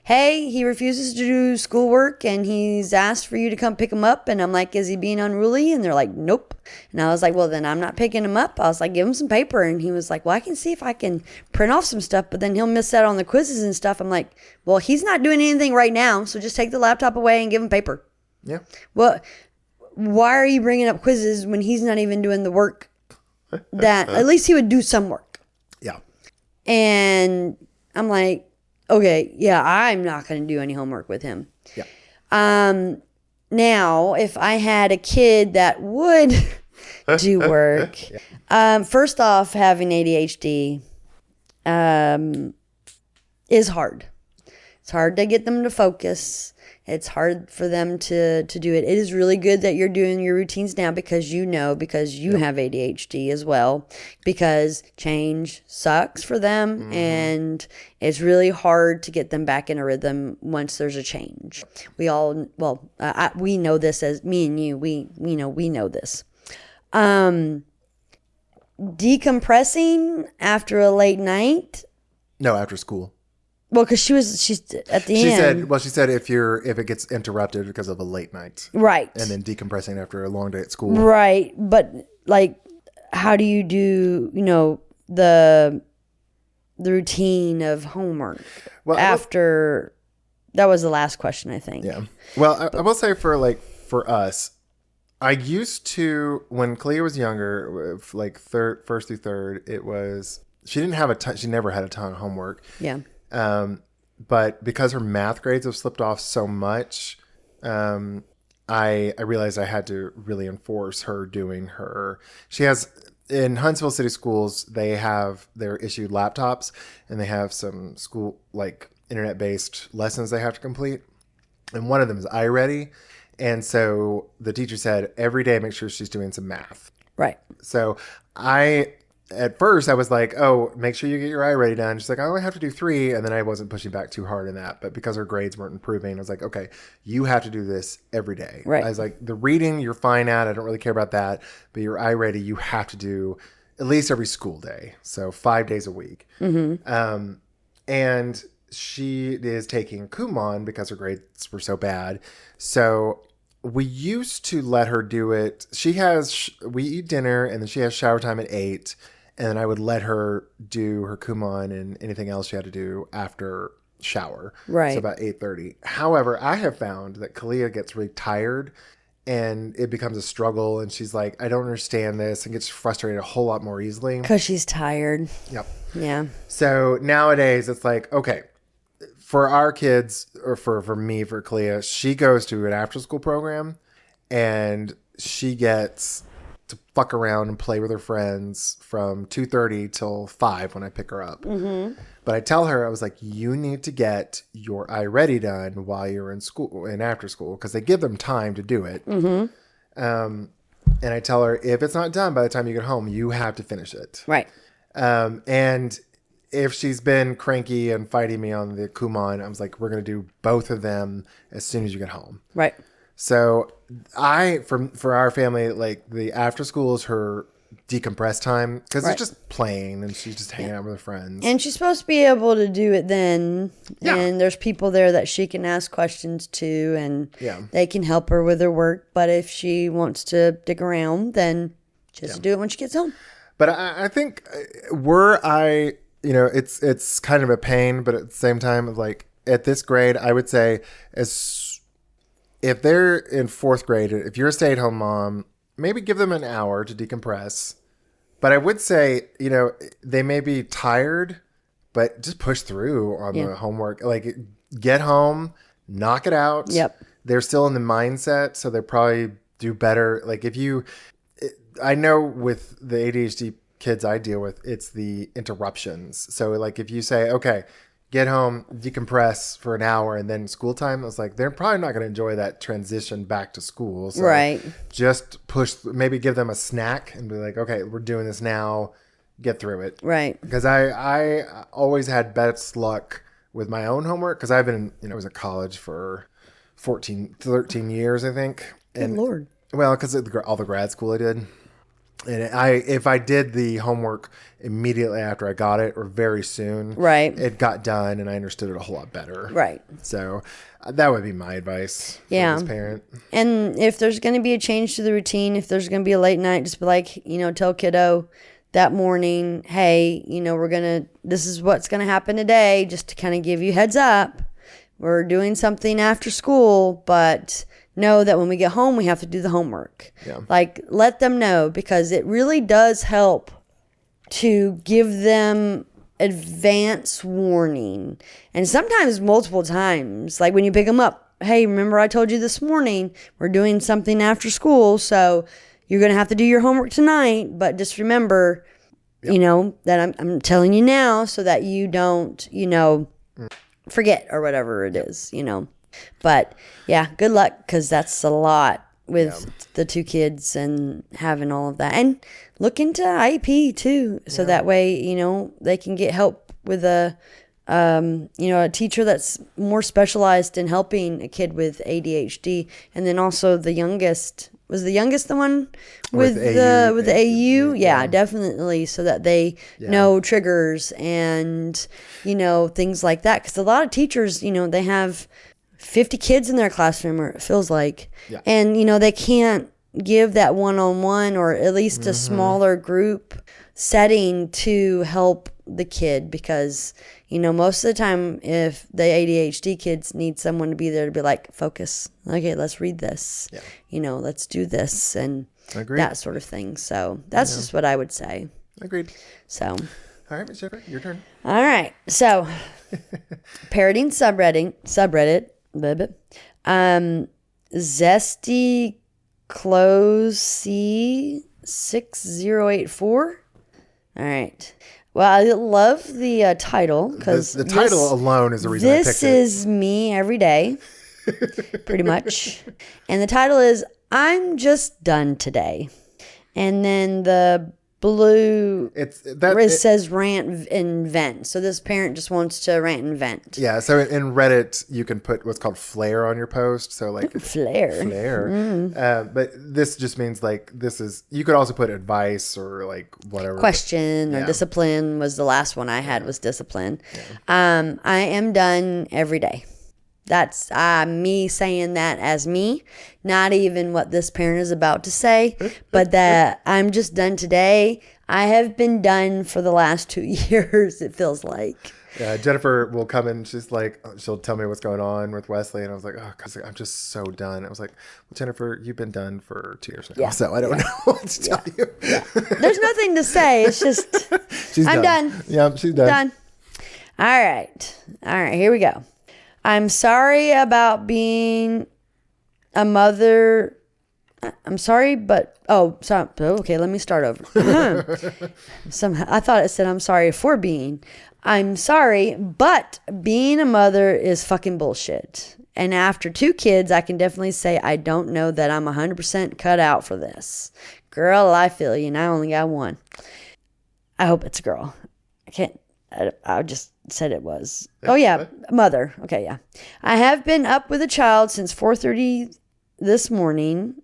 S2: Hey, he refuses to do schoolwork and he's asked for you to come pick him up. And I'm like, is he being unruly? And they're like, nope. And I was like, well, then I'm not picking him up. I was like, give him some paper. And he was like, well, I can see if I can print off some stuff, but then he'll miss out on the quizzes and stuff. I'm like, well, he's not doing anything right now. So just take the laptop away and give him paper.
S1: Yeah.
S2: Well, why are you bringing up quizzes when he's not even doing the work that at least he would do some work?
S1: Yeah.
S2: And I'm like, okay, yeah, I'm not going to do any homework with him.
S1: Yeah.
S2: Now, if I had a kid that would do work, first off, having ADHD is hard. It's hard to get them to focus. It's hard for them to do it. It is really good that you're doing your routines now because you have ADHD as well, because change sucks for them. Mm-hmm. And it's really hard to get them back in a rhythm once there's a change. We know this as me and you, we know this. Decompressing after a late night.
S1: No, after school.
S2: Well, because she's at the end.
S1: She said if it gets interrupted because of a late night,
S2: right,
S1: and then decompressing after a long day at school,
S2: right. But how do you do the routine of homework after? That was the last question, I think.
S1: Yeah. Well, I will say for us, I used to, when Clea was younger, first through third, she didn't have she never had a ton of homework.
S2: Yeah.
S1: But because her math grades have slipped off so much, I realized I had to really enforce her doing her. She has, in Huntsville City Schools, they're issued laptops and they have some school, internet-based lessons they have to complete. And one of them is iReady. And so the teacher said every day, make sure she's doing some math.
S2: Right.
S1: So at first I was like, oh, make sure you get your iReady done. She's like, I only have to do 3. And then I wasn't pushing back too hard in that. But because her grades weren't improving, I was like, okay, you have to do this every day.
S2: Right.
S1: I was like, the reading, you're fine at. I don't really care about that. But your iReady, you have to do at least every school day. So 5 days a week. Mm-hmm. And she is taking Kumon because her grades were so bad. So we used to let her do it. We eat dinner and then she has shower time at 8. And then I would let her do her Kumon and anything else she had to do after shower.
S2: Right.
S1: So about 8:30. However, I have found that Kalia gets really tired and it becomes a struggle. And she's like, I don't understand this, and gets frustrated a whole lot more easily.
S2: Because she's tired.
S1: Yep.
S2: Yeah.
S1: So nowadays it's like, okay, for our kids, or for me, for Clea, she goes to an after school program, and she gets to fuck around and play with her friends from 2:30 till 5 when I pick her up. Mm-hmm. But I tell her, I was like, you need to get your iReady done while you're in school, in after school, because they give them time to do it. Mm-hmm. And I tell her, if it's not done by the time you get home, you have to finish it.
S2: Right.
S1: And if she's been cranky and fighting me on the Kumon, I was like, we're going to do both of them as soon as you get home.
S2: Right.
S1: So for our family, like the after school is her decompress time, because it's just playing and she's just hanging out with her friends.
S2: And she's supposed to be able to do it then. Yeah. And there's people there that she can ask questions to, and they can help her with her work. But if she wants to dig around, then she has to do it when she gets home.
S1: But I think it's kind of a pain, but at the same time, like at this grade, I would say if they're in 4th grade, if you're a stay-at-home mom, maybe give them an hour to decompress. But I would say, they may be tired, but just push through on the homework. Like, get home, knock it out.
S2: Yep.
S1: They're still in the mindset, so they probably do better. Like, I know with the ADHD kids I deal with, it's the interruptions. So, like, if you say, okay, get home, decompress for an hour, and then school time, I was like, they're probably not going to enjoy that transition back to school. So
S2: right.
S1: Just maybe give them a snack and be like, okay, we're doing this now, get through it.
S2: Right.
S1: Because I always had best luck with my own homework, because I've been, I was at college for 13 years, I think.
S2: Good Lord.
S1: Well, because of all the grad school I did. And if I did the homework immediately after I got it, or very soon,
S2: right,
S1: it got done and I understood it a whole lot better.
S2: Right.
S1: So that would be my advice for this parent.
S2: And if there's going to be a change to the routine, if there's going to be a late night, just be like, tell kiddo that morning, hey, this is what's going to happen today, just to kind of give you heads up. We're doing something after school, but know that when we get home, we have to do the homework.
S1: Yeah.
S2: Like, let them know, because it really does help to give them advance warning. And sometimes multiple times, like when you pick them up, hey, remember I told you this morning, we're doing something after school, so you're going to have to do your homework tonight, but just remember, that I'm telling you now, so that you don't, forget or whatever it is, But yeah, good luck, because that's a lot with the 2 kids and having all of that. And look into IEP too, so that way, they can get help with a teacher that's more specialized in helping a kid with ADHD. And then also the youngest, was the youngest the one with the AU? Yeah, definitely, so that they know triggers and, things like that. Because a lot of teachers, they have 50 kids in their classroom, or it feels like. Yeah. And, they can't give that one-on-one, or at least a smaller group setting to help the kid, because, most of the time, if the ADHD kids need someone to be there to be like, focus, okay, let's read this, let's do this, and that sort of thing. So that's just what I would say.
S1: Agreed.
S2: So.
S1: All right, Ms. Shepard, your turn.
S2: All right. So, parroting subreddit. Zesty Close C6084. All right. Well, I love the title, because
S1: the title alone is the reason I picked it.
S2: This is me every day, pretty much. And the title is "I'm Just Done Today," and then the blue says rant and vent. So this parent just wants to rant and vent.
S1: Yeah. So in Reddit, you can put what's called flair on your post. So like
S2: flair.
S1: But this just means like, you could also put advice or like whatever.
S2: Question or discipline was the last one I had, was discipline. Yeah. I am done every day. That's me saying that as me, not even what this parent is about to say, but that I'm just done today. I have been done for the last 2 years, it feels like.
S1: Yeah, Jennifer will come in, she'll tell me what's going on with Wesley, and I was like, oh, because I'm just so done. I was like, well, Jennifer, you've been done for 2 years now, so I don't know what to tell you.
S2: Yeah. There's nothing to say. It's just, I'm done.
S1: Yeah, she's done.
S2: All right, here we go. I'm sorry about being a mother. I'm sorry, but sorry. Okay, let me start over. Somehow I thought it said I'm sorry for being. I'm sorry, but being a mother is fucking bullshit. And after 2 kids, I can definitely say I don't know that I'm 100% cut out for this. Girl, I feel you, and I only got 1. I hope it's a girl. I just said it was. Oh, yeah, mother. Okay, yeah. I have been up with a child since 4:30 this morning.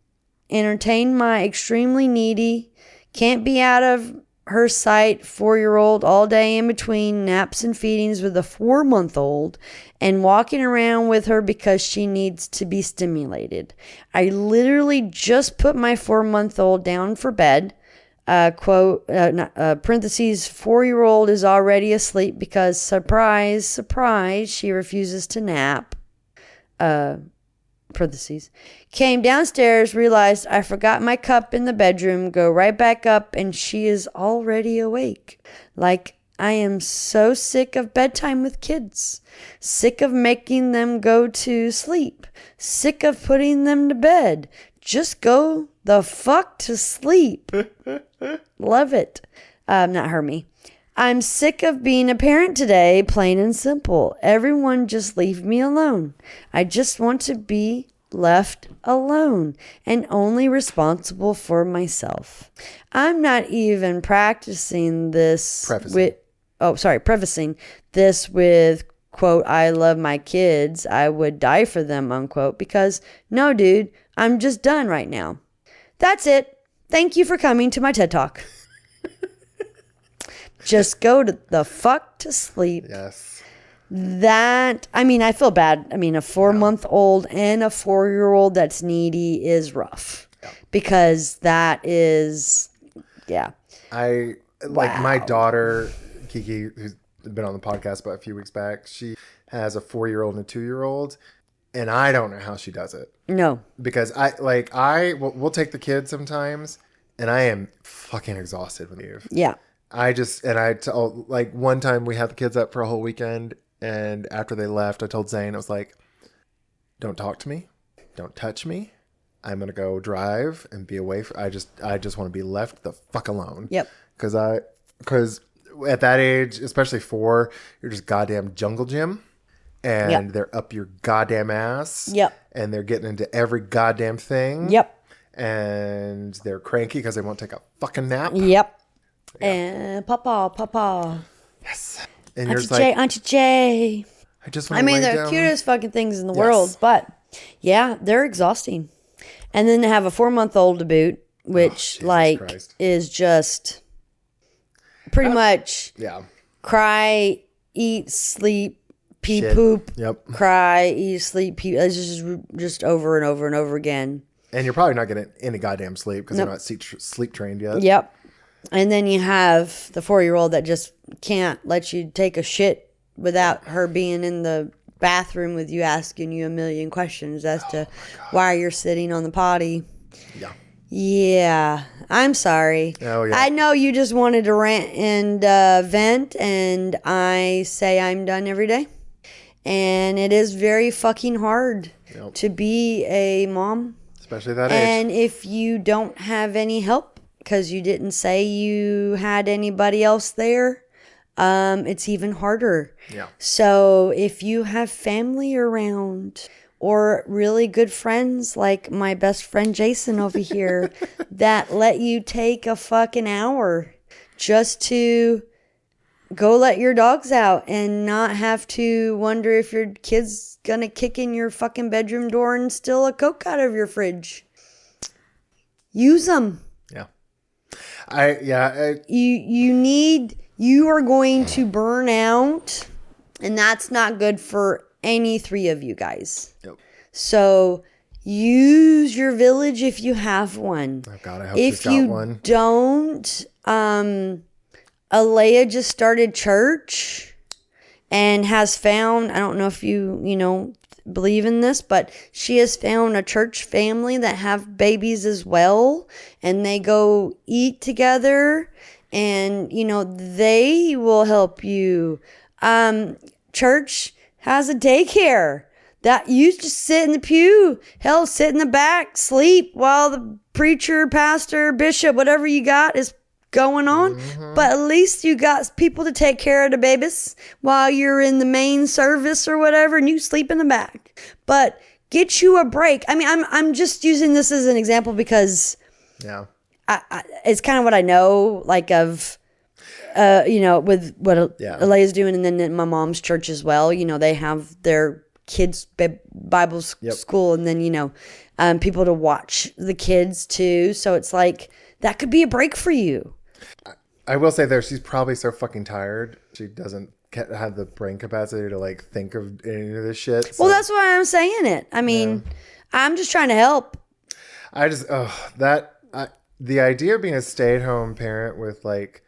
S2: Entertained my extremely needy, can't be out of her sight 4-year-old all day in between naps and feedings with a 4-month-old and walking around with her because she needs to be stimulated. I literally just put my 4-month-old down for bed. Parentheses, 4-year-old is already asleep because surprise, surprise, she refuses to nap. Parentheses. Came downstairs, realized I forgot my cup in the bedroom, go right back up, and she is already awake. Like, I am so sick of bedtime with kids. Sick of making them go to sleep. Sick of putting them to bed. Just go the fuck to sleep. Love it. Not her, me. I'm sick of being a parent today, plain and simple. Everyone just leave me alone. I just want to be left alone and only responsible for myself. I'm not even practicing this prefacing this with, quote, I love my kids. I would die for them, unquote, because no, dude, I'm just done right now. That's it. Thank you for coming to my TED Talk. Just go to the fuck to sleep.
S1: Yes.
S2: I feel bad. A 4-month-old and a 4-year-old that's needy is rough. Yeah. Because that is, yeah.
S1: My daughter, Kiki, who's been on the podcast about a few weeks back, she has a 4-year-old and a 2-year-old. And I don't know how she does it.
S2: No.
S1: Because we'll take the kids sometimes, and I am fucking exhausted when they leave.
S2: Yeah.
S1: One time we had the kids up for a whole weekend, and after they left, I told Zane, I was like, don't talk to me. Don't touch me. I'm going to go drive and be away. I just want to be left the fuck alone.
S2: Yep.
S1: Because at that age, especially 4, you're just goddamn jungle gym. And they're up your goddamn ass.
S2: Yep.
S1: And they're getting into every goddamn thing.
S2: Yep.
S1: And they're cranky because they won't take a fucking nap.
S2: Yep. Yeah. And Papa.
S1: Yes. And
S2: Auntie Jay.
S1: I just want to lay
S2: they're
S1: down.
S2: The cutest fucking things in the world, but yeah, they're exhausting. And then to have a 4-month-old to boot, which is just pretty much cry, eat, sleep, pee, poop, cry, eat, sleep, pee. It's just over and over and over again.
S1: And you're probably not getting any goddamn sleep because they're not sleep trained yet.
S2: Yep. And then you have the 4-year-old that just can't let you take a shit without her being in the bathroom with you, asking you a million questions as to why you're sitting on the potty.
S1: Yeah.
S2: Yeah. I'm sorry.
S1: Oh, yeah.
S2: I know you just wanted to rant and vent, and I say I'm done every day. And it is very fucking hard to be a mom.
S1: Especially that age.
S2: And if you don't have any help, because you didn't say you had anybody else there, it's even harder.
S1: Yeah.
S2: So if you have family around or really good friends like my best friend Jason over here that let you take a fucking hour just to go let your dogs out and not have to wonder if your kid's gonna kick in your fucking bedroom door and steal a Coke out of your fridge. Use them. You are going to burn out, and that's not good for any 3 of you guys.
S1: Yep.
S2: So use your village if you have one.
S1: Oh God, I hope she's got one.
S2: If you don't, Alea just started church and has found, I don't know if you believe in this, but she has found a church family that have babies as well, and they go eat together, and they will help you. Church has a daycare. That you just sit in the pew, hell, sit in the back, sleep while the preacher, pastor, bishop, whatever you got is going on. But at least you got people to take care of the babies while you're in the main service or whatever, and you sleep in the back. But get you a break. I mean, I'm just using this as an example because it's kind of what I know, like of. With what Alea's doing, and then my mom's church as well. They have their kids' Bible school, and then people to watch the kids too. So it's like that could be a break for you.
S1: I will say there, she's probably so fucking tired. She doesn't have the brain capacity to like think of any of this shit. So.
S2: Well, that's why I'm saying it. I mean, I'm just trying to help.
S1: The idea of being a stay-at-home parent with like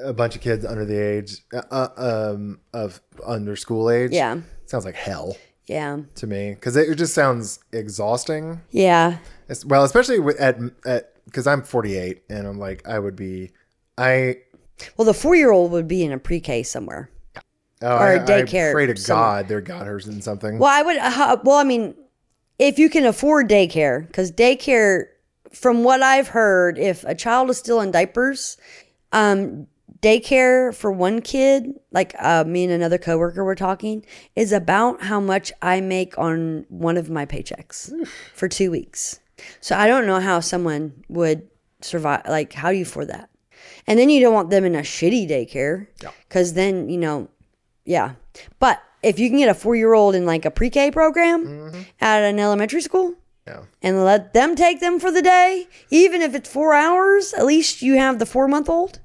S1: a bunch of kids under the age of under school age. Yeah. Sounds like hell.
S2: Yeah.
S1: To me. Because it just sounds exhausting.
S2: Yeah.
S1: Well, especially because I'm 48 and I'm like, Well, the
S2: 4-year-old would be in a pre-K somewhere.
S1: Oh, or a daycare. I pray to God they got hers in something.
S2: Well, I mean, if you can afford daycare, because daycare, from what I've heard, if a child is still in diapers, daycare for one kid, like me and another coworker were talking, is about how much I make on one of my paychecks for 2 weeks. So I don't know how someone would survive. Like, how do you afford that? And then you don't want them in a shitty daycare, because then, But if you can get a 4-year-old in like a pre-K program at an elementary school and let them take them for the day, even if it's 4 hours, at least you have the 4-month-old.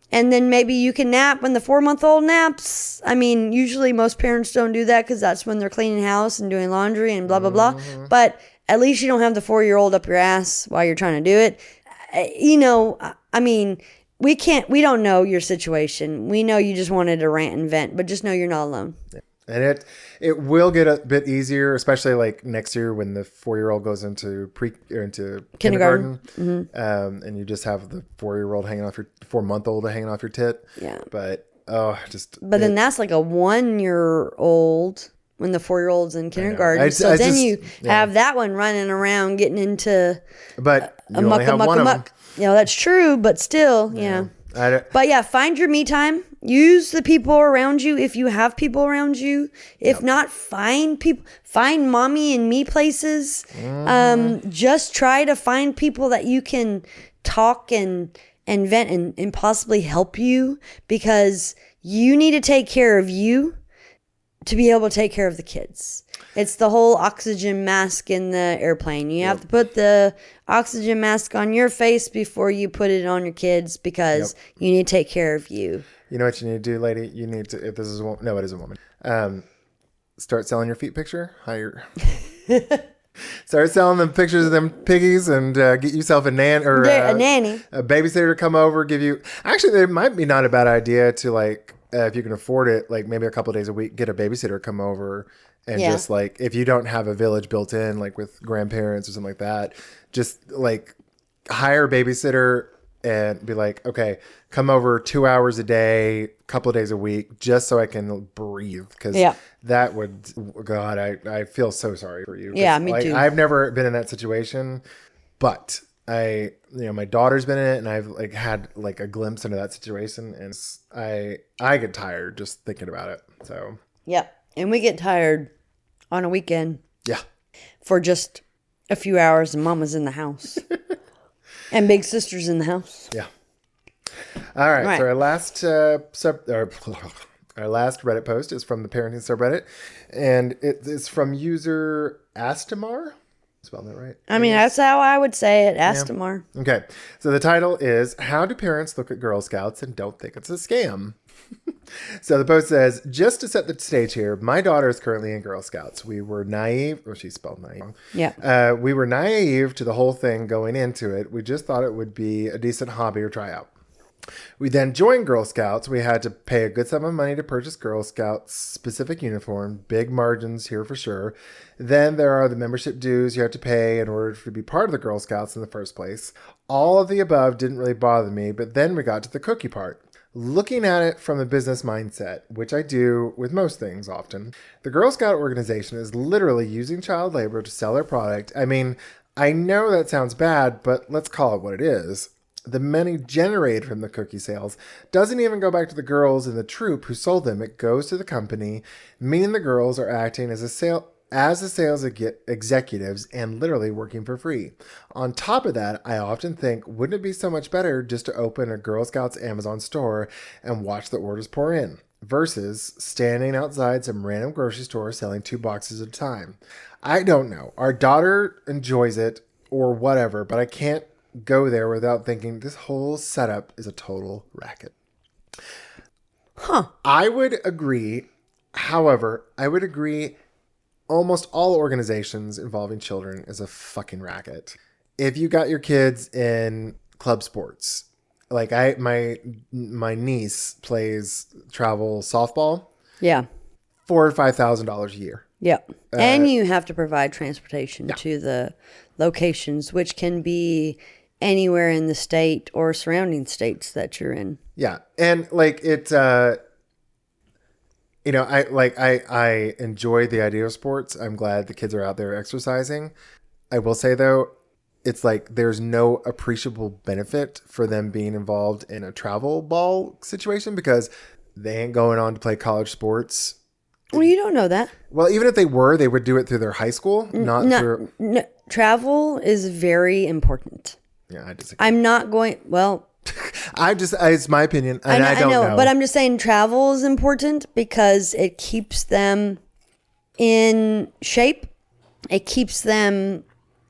S2: And then maybe you can nap when the 4-month-old naps. I mean, usually most parents don't do that because that's when they're cleaning house and doing laundry and blah, blah, blah. But at least you don't have the 4-year-old up your ass while you're trying to do it. I mean, we don't know your situation. We know you just wanted to rant and vent, but just know you're not alone.
S1: Yeah. And it will get a bit easier, especially like next year when the 4-year-old goes into kindergarten, and you just have the 4-year-old hanging off your 4-month-old hanging off your tit. Yeah. But then that's like a 1-year-old when the 4-year-old's in kindergarten.
S2: You have that one running around getting into
S1: a muck.
S2: That's true, but still, But find your me time. Use the people around you if you have people around you. If not, find mommy and me places. Just try to find people that you can talk and vent and possibly help you, because you need to take care of you to be able to take care of the kids. It's the whole oxygen mask in the airplane. You have to put the oxygen mask on your face before you put it on your kids, because you need to take care of you.
S1: You know what you need to do, lady? You need to, if this is a woman, no, it is a woman. Start selling your feet picture. Start selling them pictures of them piggies, and get yourself a nanny, a babysitter to come over, give you. Actually, it might be not a bad idea to like, if you can afford it, like maybe a couple of days a week, get a babysitter come over. And just like, if you don't have a village built in, like with grandparents or something like that, just like hire a babysitter and be like, okay, come over 2 hours a day, a couple of days a week, just so I can breathe. Because that would, God, I feel so sorry for you.
S2: Yeah, me too.
S1: I've never been in that situation, but my daughter's been in it, and I've like had like a glimpse into that situation, and I get tired just thinking about it. So
S2: and we get tired on a weekend.
S1: Yeah.
S2: For just a few hours, and mama's in the house. And big sister's in the house.
S1: Yeah. All right. So our last Reddit post is from the parenting subreddit, and it is from user Astamar. Spelled that right?
S2: I mean, that's how I would say it, Astamar.
S1: Yeah. Okay. So the title is, How Do Parents Look at Girl Scouts and Don't Think It's a Scam? So the post says, just to set the stage here, my daughter is currently in Girl Scouts. We were naive. Well, she spelled naive.
S2: Yeah.
S1: We were naive to the whole thing going into it. We just thought it would be a decent hobby or tryout. We then joined Girl Scouts. We had to pay a good sum of money to purchase Girl Scouts specific uniform. Big margins here for sure. Then there are the membership dues you have to pay in order to be part of the Girl Scouts in the first place. All of the above didn't really bother me, but then we got to the cookie part. Looking at it from a business mindset, which I do with most things often, the Girl Scout organization is literally using child labor to sell their product. I mean, I know that sounds bad, but let's call it what it is. The money generated from the cookie sales doesn't even go back to the girls in the troop who sold them. It goes to the company, meaning the girls are acting as the sales executives and literally working for free. On top of that, I often think, wouldn't it be so much better just to open a Girl Scouts Amazon store and watch the orders pour in versus standing outside some random grocery store selling 2 boxes at a time? I don't know. Our daughter enjoys it or whatever, but I can't go there without thinking this whole setup is a total racket. I would agree. However, I would agree almost all organizations involving children is a fucking racket. If you got your kids in club sports, like my niece plays travel softball.
S2: Yeah.
S1: $4,000 or $5,000 a year.
S2: Yep. And you have to provide transportation to the locations, which can be anywhere in the state or surrounding states that you're in.
S1: Yeah. And like it, I enjoy the idea of sports. I'm glad the kids are out there exercising. I will say though, it's like there's no appreciable benefit for them being involved in a travel ball situation because they ain't going on to play college sports.
S2: Well, you don't know that.
S1: Well, even if they were, they would do it through their high school, not through.
S2: No, travel is very important.
S1: Yeah, I disagree.
S2: I'm not going. Well,
S1: it's my opinion, and I don't know.
S2: But I'm just saying travel is important because it keeps them in shape. It keeps them,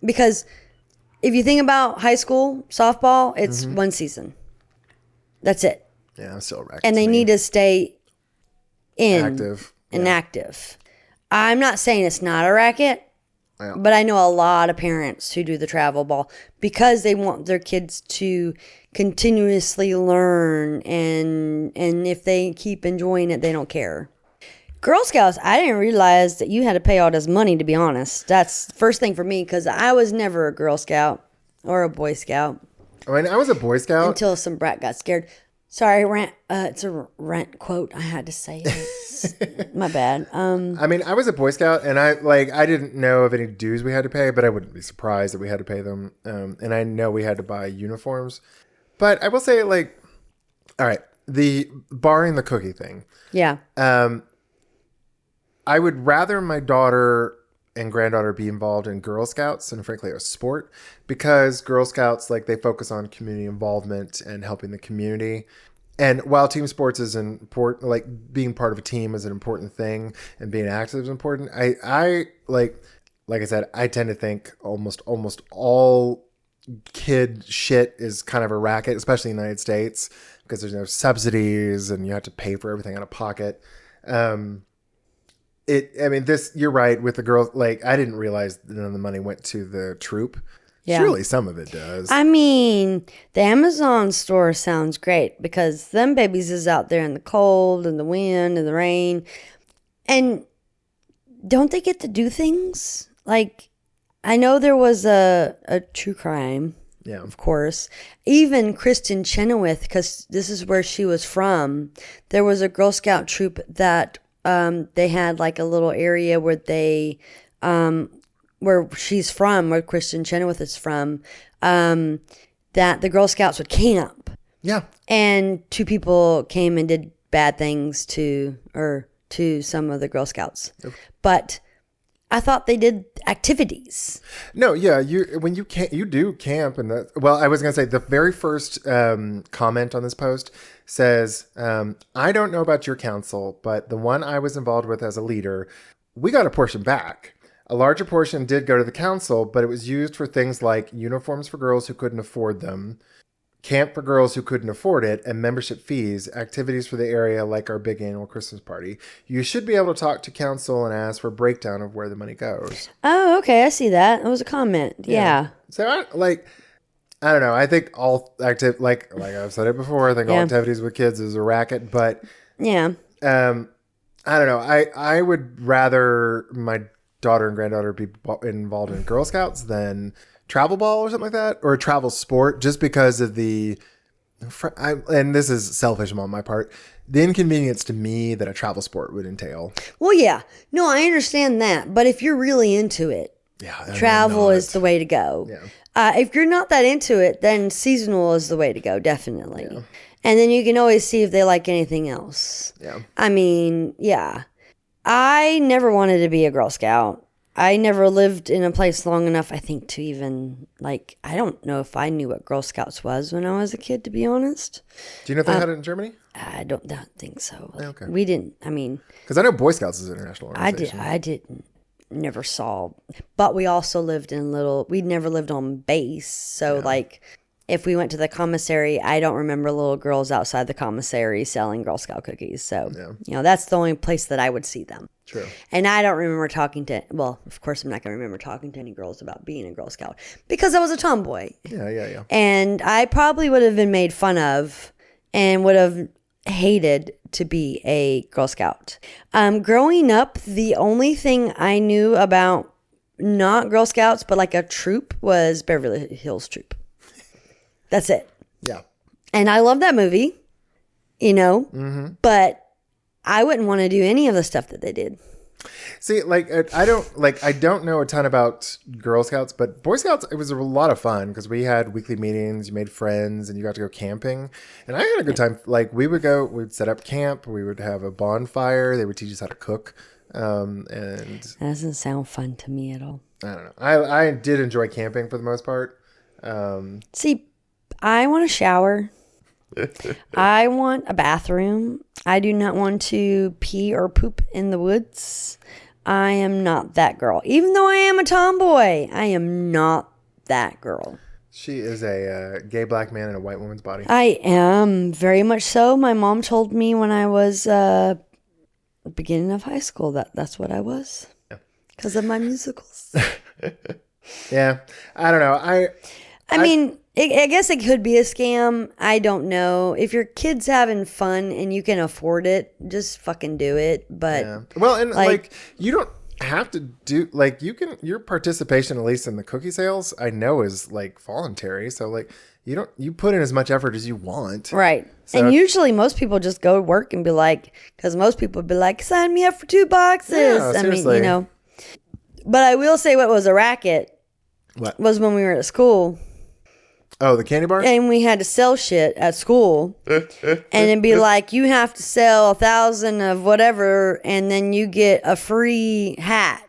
S2: because if you think about high school softball, it's one season. That's it.
S1: Yeah, I'm still wrecked.
S2: And they need to stay
S1: active.
S2: Active. I'm not saying it's not a racket, but I know a lot of parents who do the travel ball because they want their kids to continuously learn, and if they keep enjoying it, they don't care. Girl Scouts, I didn't realize that you had to pay all this money, to be honest. That's the first thing for me because I was never a Girl Scout or a Boy Scout.
S1: I mean, I was a Boy Scout.
S2: Until some brat got scared. Sorry, rant. It's a rant quote. I had to say it. My bad.
S1: I mean, I was a Boy Scout, and I didn't know of any dues we had to pay, but I wouldn't be surprised that we had to pay them. And I know we had to buy uniforms. But I will say, like, all right, barring the cookie thing.
S2: Yeah.
S1: I would rather my daughter and granddaughter be involved in Girl Scouts and frankly a sport, because Girl Scouts, like, they focus on community involvement and helping the community. And while team sports is important, like being part of a team is an important thing and being active is important, I like I said, I tend to think almost all kid shit is kind of a racket, especially in the United States, because there's no subsidies and you have to pay for everything out of pocket. You're right with the girls. Like, I didn't realize none of the money went to the troop. Yeah. Surely some of it does.
S2: I mean, the Amazon store sounds great because them babies is out there in the cold and the wind and the rain. And don't they get to do things? Like, I know there was a true crime. Yeah. Of course. Even Kristen Chenoweth, because this is where she was from, there was a Girl Scout troop that they had like a little area where they, where she's from, where Kristen Chenoweth is from, that the Girl Scouts would camp.
S1: Yeah.
S2: And 2 people came and did bad things to some of the Girl Scouts. Okay. But I thought they did activities.
S1: No, yeah, you do camp, and that. Well, I was gonna say the very first comment on this post says, "I don't know about your council, but the one I was involved with as a leader, we got a portion back. A larger portion did go to the council, but it was used for things like uniforms for girls who couldn't afford them, camp for girls who couldn't afford it, and membership fees, activities for the area like our big annual Christmas party. You should be able to talk to council and ask for a breakdown of where the money goes."
S2: Oh, okay. I see that. It was a comment. Yeah.
S1: So I don't know. I think all like I've said it before, I think all activities with kids is a racket, but
S2: yeah.
S1: I don't know. I would rather my daughter and granddaughter be involved in Girl Scouts than travel ball or something like that, or a travel sport, just because of the and this is selfish on my part, the inconvenience to me that a travel sport would entail.
S2: Well, yeah. No, I understand that. But if you're really into it, travel is the way to go.
S1: Yeah.
S2: If you're not that into it, then seasonal is the way to go, definitely. Yeah. And then you can always see if they like anything else.
S1: Yeah.
S2: I mean, yeah. I never wanted to be a Girl Scout. I never lived in a place long enough, I think, to even, like, I don't know if I knew what Girl Scouts was when I was a kid, to be honest.
S1: Do you know if they had it in Germany?
S2: I don't think so.
S1: Okay.
S2: We didn't, I mean.
S1: Because I know Boy Scouts is an international organization.
S2: I didn't. Never saw. But we also lived in we'd never lived on base. So, like, if we went to the commissary, I don't remember little girls outside the commissary selling Girl Scout cookies. So, that's the only place that I would see them.
S1: True.
S2: And I don't remember talking to, well, of course I'm not going to remember talking to any girls about being a Girl Scout because I was a tomboy.
S1: Yeah.
S2: And I probably would have been made fun of and would have hated to be a Girl Scout. Growing up, the only thing I knew about not Girl Scouts, but like a troop was Beverly Hills Troop. That's it.
S1: Yeah.
S2: And I love that movie, but I wouldn't want to do any of the stuff that they did.
S1: See, I don't know a ton about Girl Scouts, but Boy Scouts, it was a lot of fun because we had weekly meetings, you made friends, and you got to go camping. And I had a good time. Like, we'd set up camp, we would have a bonfire, they would teach us how to cook. And that
S2: doesn't sound fun to me at all.
S1: I don't know. I did enjoy camping for the most part.
S2: See, I want a shower. I want a bathroom. I do not want to pee or poop in the woods. I am not that girl. Even though I am a tomboy, I am not that girl.
S1: She is a gay black man in a white woman's body.
S2: I am, very much so. My mom told me when I was beginning of high school that's what I was. Because of my musicals.
S1: Yeah. I don't know.
S2: I mean, I guess it could be a scam. I don't know. If your kid's having fun and you can afford it, just fucking do it. But
S1: well, and like you don't have to do your participation, at least in the cookie sales, I know is like voluntary. So like you put in as much effort as you want.
S2: Right. So, and usually most people just go to work and be like, because most people would be like, sign me up for 2 boxes.
S1: Yeah,
S2: I mean, But I will say what was a racket was when we were at school.
S1: Oh, the candy bar?
S2: And we had to sell shit at school. And it'd be like, you have to sell 1,000 of whatever, and then you get a free hat.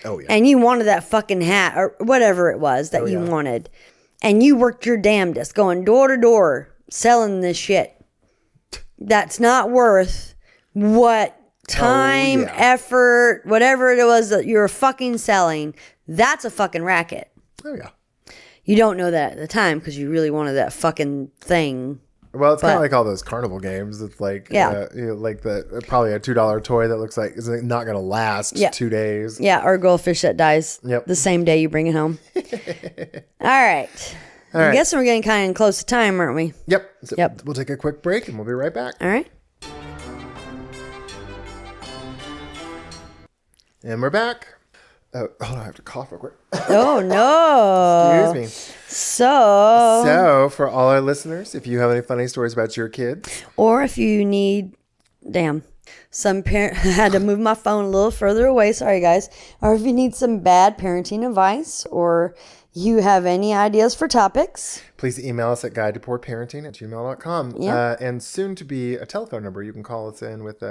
S1: Oh, yeah.
S2: And you wanted that fucking hat, or whatever it was that you wanted. And you worked your damnedest, going door to door, selling this shit. That's not worth what time, effort, whatever it was that you were fucking selling. That's a fucking racket.
S1: Oh, yeah.
S2: You don't know that at the time because you really wanted that fucking thing.
S1: Well, it's kind of like all those carnival games. It's like, like probably a $2 toy that looks like it's not going to last 2 days.
S2: Yeah, or a goldfish that dies the same day you bring it home. All right. I guess we're getting kind of close to time, aren't we?
S1: Yep. So we'll take a quick break and we'll be right back.
S2: All right.
S1: And we're back. Hold on, I have to cough real quick.
S2: Oh, no.
S1: Excuse me.
S2: So,
S1: for all our listeners, if you have any funny stories about your kids.
S2: Or if you need, some parent, I had to move my phone a little further away. Sorry, guys. Or if you need some bad parenting advice or you have any ideas for topics,
S1: please email us at guidetopoorparenting@gmail.com. And soon to be a telephone number. You can call us in with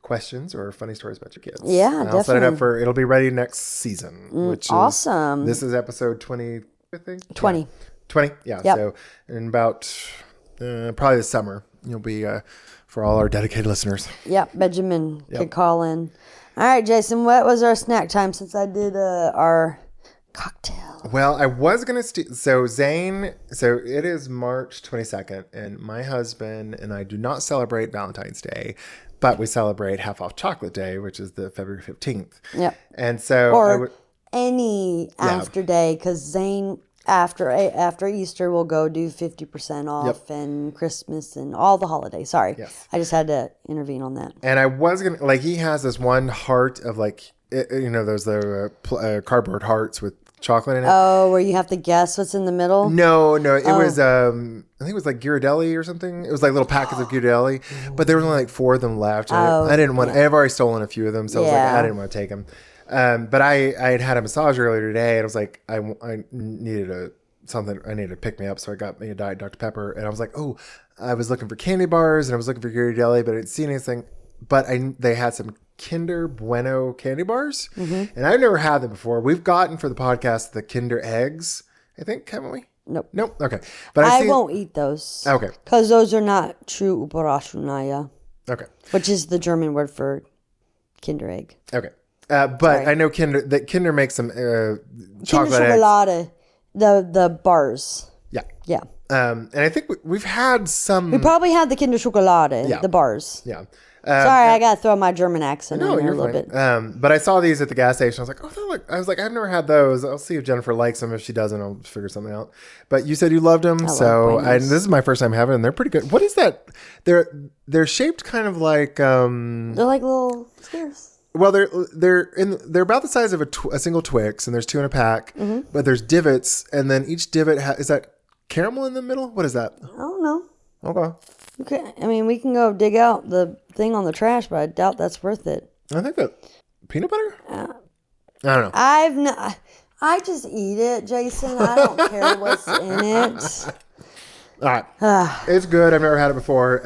S1: questions or funny stories about your kids.
S2: Yeah,
S1: and
S2: definitely.
S1: I'll set it up it'll be ready next season. Which
S2: awesome.
S1: This is episode 20, I think?
S2: 20.
S1: Yeah. 20, yeah. Yep. So in about probably this summer, you'll be for all our dedicated listeners.
S2: Yep, Benjamin could call in. All right, Jason, what was our snack time since I did our cocktail?
S1: Well, I was going to... So it is March 22nd, and my husband and I do not celebrate Valentine's Day, but we celebrate Half Off Chocolate Day, which is the February 15th.
S2: Yep.
S1: And so...
S2: Or any after day, because Zane... After Easter, we'll go do 50% off and Christmas and all the holidays. Sorry.
S1: Yes.
S2: I just had to intervene on that.
S1: And I was going to... he has this one heart of those cardboard hearts with chocolate in it.
S2: Oh, where you have to guess what's in the middle?
S1: No, it was, I think it was like Ghirardelli or something. It was like little packets of Ghirardelli, but there were only like 4 of them left. And I didn't want, I've already stolen a few of them, so I was like, I didn't want to take them. But I had a massage earlier today, and I was like, I needed to pick me up, so I got me a Diet Dr. Pepper, and I was like, oh, I was looking for candy bars, and I was looking for Ghirardelli, but I didn't see anything. But they had some Kinder Bueno candy bars, and I've never had them before. We've gotten for the podcast the Kinder eggs, I think, haven't we? Nope. Okay, but
S2: I won't eat those.
S1: Okay,
S2: because those are not true Überraschungen.
S1: Okay,
S2: which is the German word for Kinder egg.
S1: Okay, but sorry. I know Kinder makes some chocolate
S2: Kinder Schokolade, the bars. Yeah.
S1: And I think we've had some.
S2: We probably had the Kinder Schokolade, the bars.
S1: Yeah.
S2: Sorry, I got to throw my German accent in there a little bit.
S1: But I saw these at the gas station. I was like, I've never had those. I'll see if Jennifer likes them. If she doesn't, I'll figure something out. But you said you loved them. This is my first time having them. They're pretty good. What is that? They're shaped kind of like... they're
S2: like little squares.
S1: Well, they're about the size of a single Twix, and there's 2 in a pack. But there's divots, and then each divot is that caramel in the middle? What is that?
S2: I don't know.
S1: Okay.
S2: I mean, we can go dig out the thing on the trash, but I doubt that's worth it.
S1: I think that peanut butter. I don't know.
S2: I just eat it, Jason. I don't care what's in it.
S1: All right, it's good. I've never had it before.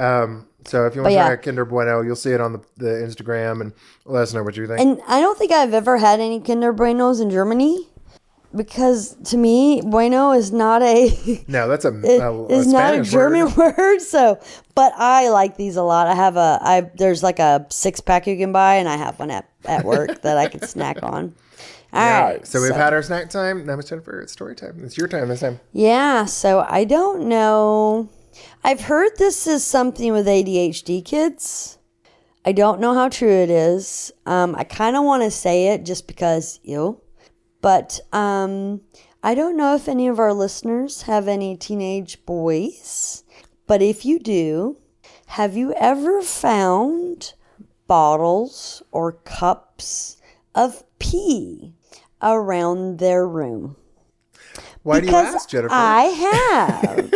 S1: So if you want to try a Kinder Bueno, you'll see it on the Instagram, and let us know what you think.
S2: And I don't think I've ever had any Kinder Buenos in Germany. Because to me, bueno is not a
S1: that's a
S2: not a German word. So, but I like these a lot. There's like a 6-pack you can buy, and I have one at work that I can snack on. All right.
S1: So we've had our snack time. Now, Miss Jennifer, it's story time. It's your time this time.
S2: Yeah. So I don't know. I've heard this is something with ADHD kids. I don't know how true it is. I kind of want to say it just because But I don't know if any of our listeners have any teenage boys. But if you do, have you ever found bottles or cups of pee around their room?
S1: Why do you ask, Jennifer?
S2: I have.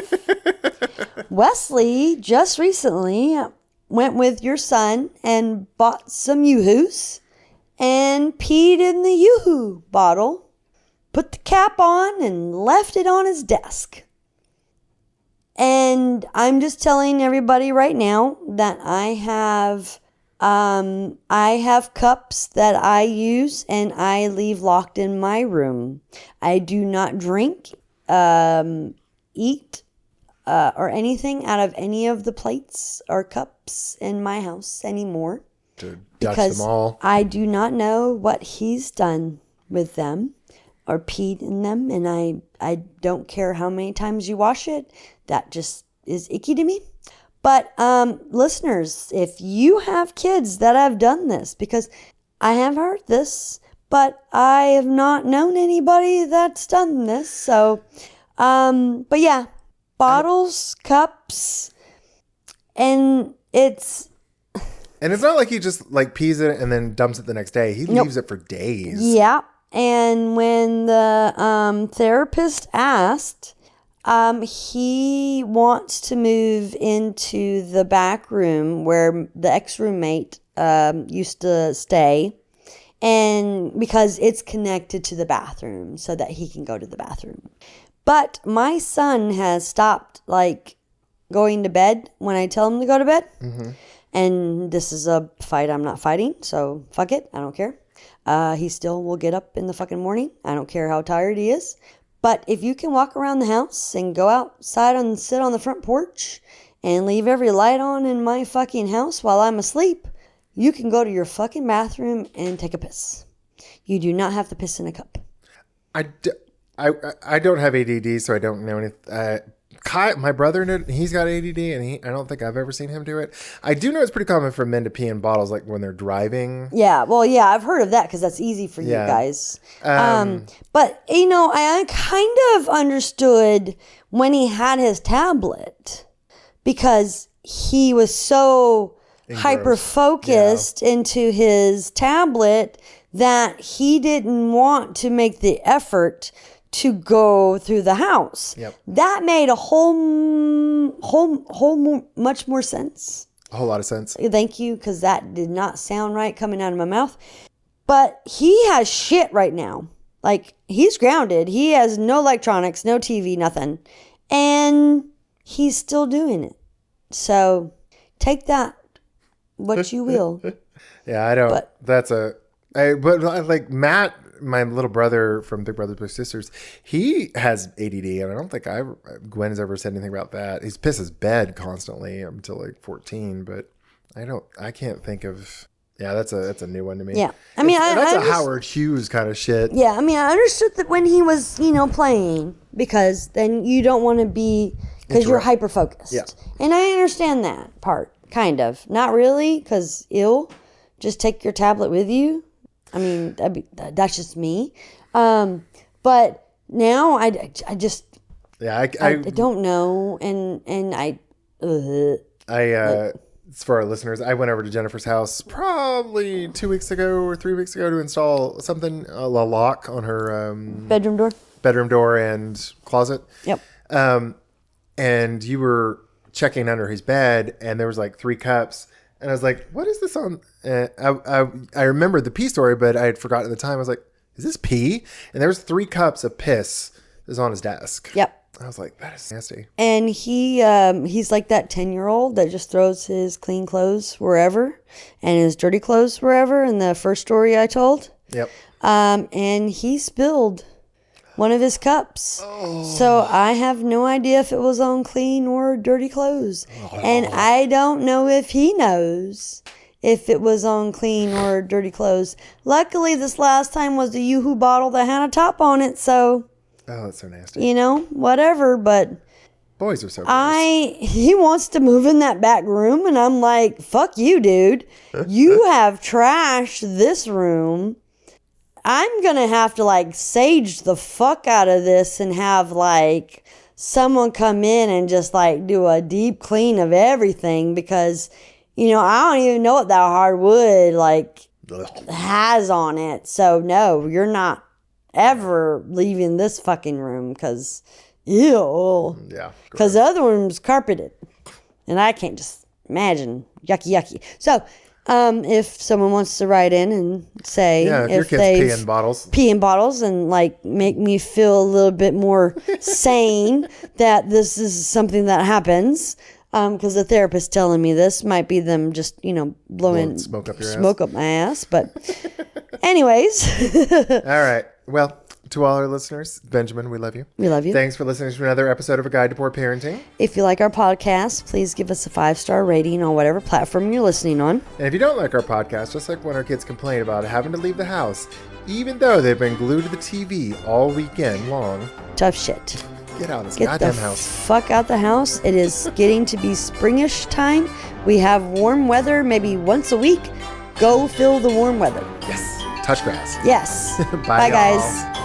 S2: Wesley just recently went with your son and bought some Yoo-Hoos and peed in the Yoo-Hoo bottle, put the cap on, and left it on his desk. And I'm just telling everybody right now that I have cups that I use and I leave locked in my room. I do not drink, eat, or anything out of any of the plates or cups in my house anymore.
S1: Because them all.
S2: I do not know what he's done with them or peed in them, and I don't care how many times you wash it. That just is icky to me. But listeners, if you have kids that have done this, because I have heard this, but I have not known anybody that's done this. So, but yeah, bottles, cups, and it's...
S1: And it's not like he just like pees it and then dumps it the next day. He leaves it for days.
S2: Yeah. And when the therapist asked, he wants to move into the back room where the ex-roommate used to stay. And because it's connected to the bathroom so that he can go to the bathroom. But my son has stopped like going to bed when I tell him to go to bed. Mm-hmm. And this is a fight I'm not fighting, so fuck it. I don't care. He still will get up in the fucking morning. I don't care how tired he is. But if you can walk around the house and go outside and sit on the front porch and leave every light on in my fucking house while I'm asleep, you can go to your fucking bathroom and take a piss. You do not have to piss in a cup.
S1: I don't have ADD, so I don't know anything. My brother, he's got ADD, and I don't think I've ever seen him do it. I do know it's pretty common for men to pee in bottles, like when they're driving.
S2: Yeah, well, yeah, I've heard of that because that's easy for you guys. But, I kind of understood when he had his tablet because he was so hyper-focused into his tablet that he didn't want to make the effort to go through the house.
S1: Yep.
S2: That made a much more sense.
S1: A whole lot of sense.
S2: Thank you, because that did not sound right coming out of my mouth. But he has shit right now. Like, he's grounded. He has no electronics, no TV, nothing. And he's still doing it. So take that what you will.
S1: Yeah, I don't. But like Matt, my little brother from Big Brothers Big Sisters, he has ADD, and I don't think Gwen has ever said anything about that. He's pissed his bed constantly until like 14, but I can't think of. Yeah, that's a new one to me.
S2: Yeah, I mean,
S1: that's a Howard Hughes kind of shit.
S2: Yeah, I mean, I understood that when he was, playing, because then you don't want to be, because you're hyper focused.
S1: Yeah,
S2: and I understand that part, kind of, not really, because just take your tablet with you. I mean, that's just me. But now I just I don't know, and
S1: for our listeners, I went over to Jennifer's house probably 2 weeks ago or 3 weeks ago to install something, a lock on her
S2: bedroom door
S1: and closet.
S2: Yep.
S1: And you were checking under his bed, and there was like 3 cups, and I was like, "What is this on?" I remembered the pee story, but I had forgotten at the time. I was like, "Is this pee?" And there was 3 cups of piss is on his desk.
S2: Yep.
S1: I was like, that is nasty.
S2: And he's like that 10-year-old that just throws his clean clothes wherever and his dirty clothes wherever in the first story I told.
S1: Yep.
S2: And he spilled one of his cups. Oh. So I have no idea if it was on clean or dirty clothes. Oh. And I don't know if he knows if it was on clean or dirty clothes. Luckily, this last time was the Yoo-Hoo bottle that had a top on it, so...
S1: Oh, that's so nasty.
S2: Whatever, but...
S1: Boys are so gross.
S2: He wants to move in that back room, and I'm like, fuck you, dude. You have trashed this room. I'm going to have to, sage the fuck out of this and have, someone come in and just, do a deep clean of everything because, I don't even know what that hardwood, has on it. So, no, you're not ever leaving this fucking room because ew.
S1: Yeah.
S2: Because the other room's carpeted. And I can't just imagine. Yucky. So, if someone wants to write in and say
S1: if your kids pee in bottles
S2: and make me feel a little bit more sane that this is something that happens, because the therapist telling me this might be them just blowing
S1: smoke
S2: up my ass. But anyways.
S1: All right. Well, to all our listeners, Benjamin, we love you.
S2: We love you.
S1: Thanks for listening to another episode of A Guide to Poor Parenting.
S2: If you like our podcast, please give us a 5-star rating on whatever platform you're listening on.
S1: And if you don't like our podcast, just like when our kids complain about having to leave the house, even though they've been glued to the TV all weekend long.
S2: Tough shit.
S1: Get out of this goddamn house.
S2: Fuck out the house. It is getting to be springish time. We have warm weather maybe once a week. Go feel the warm weather.
S1: Yes. Touch grass.
S2: Yes.
S1: Bye,
S2: guys.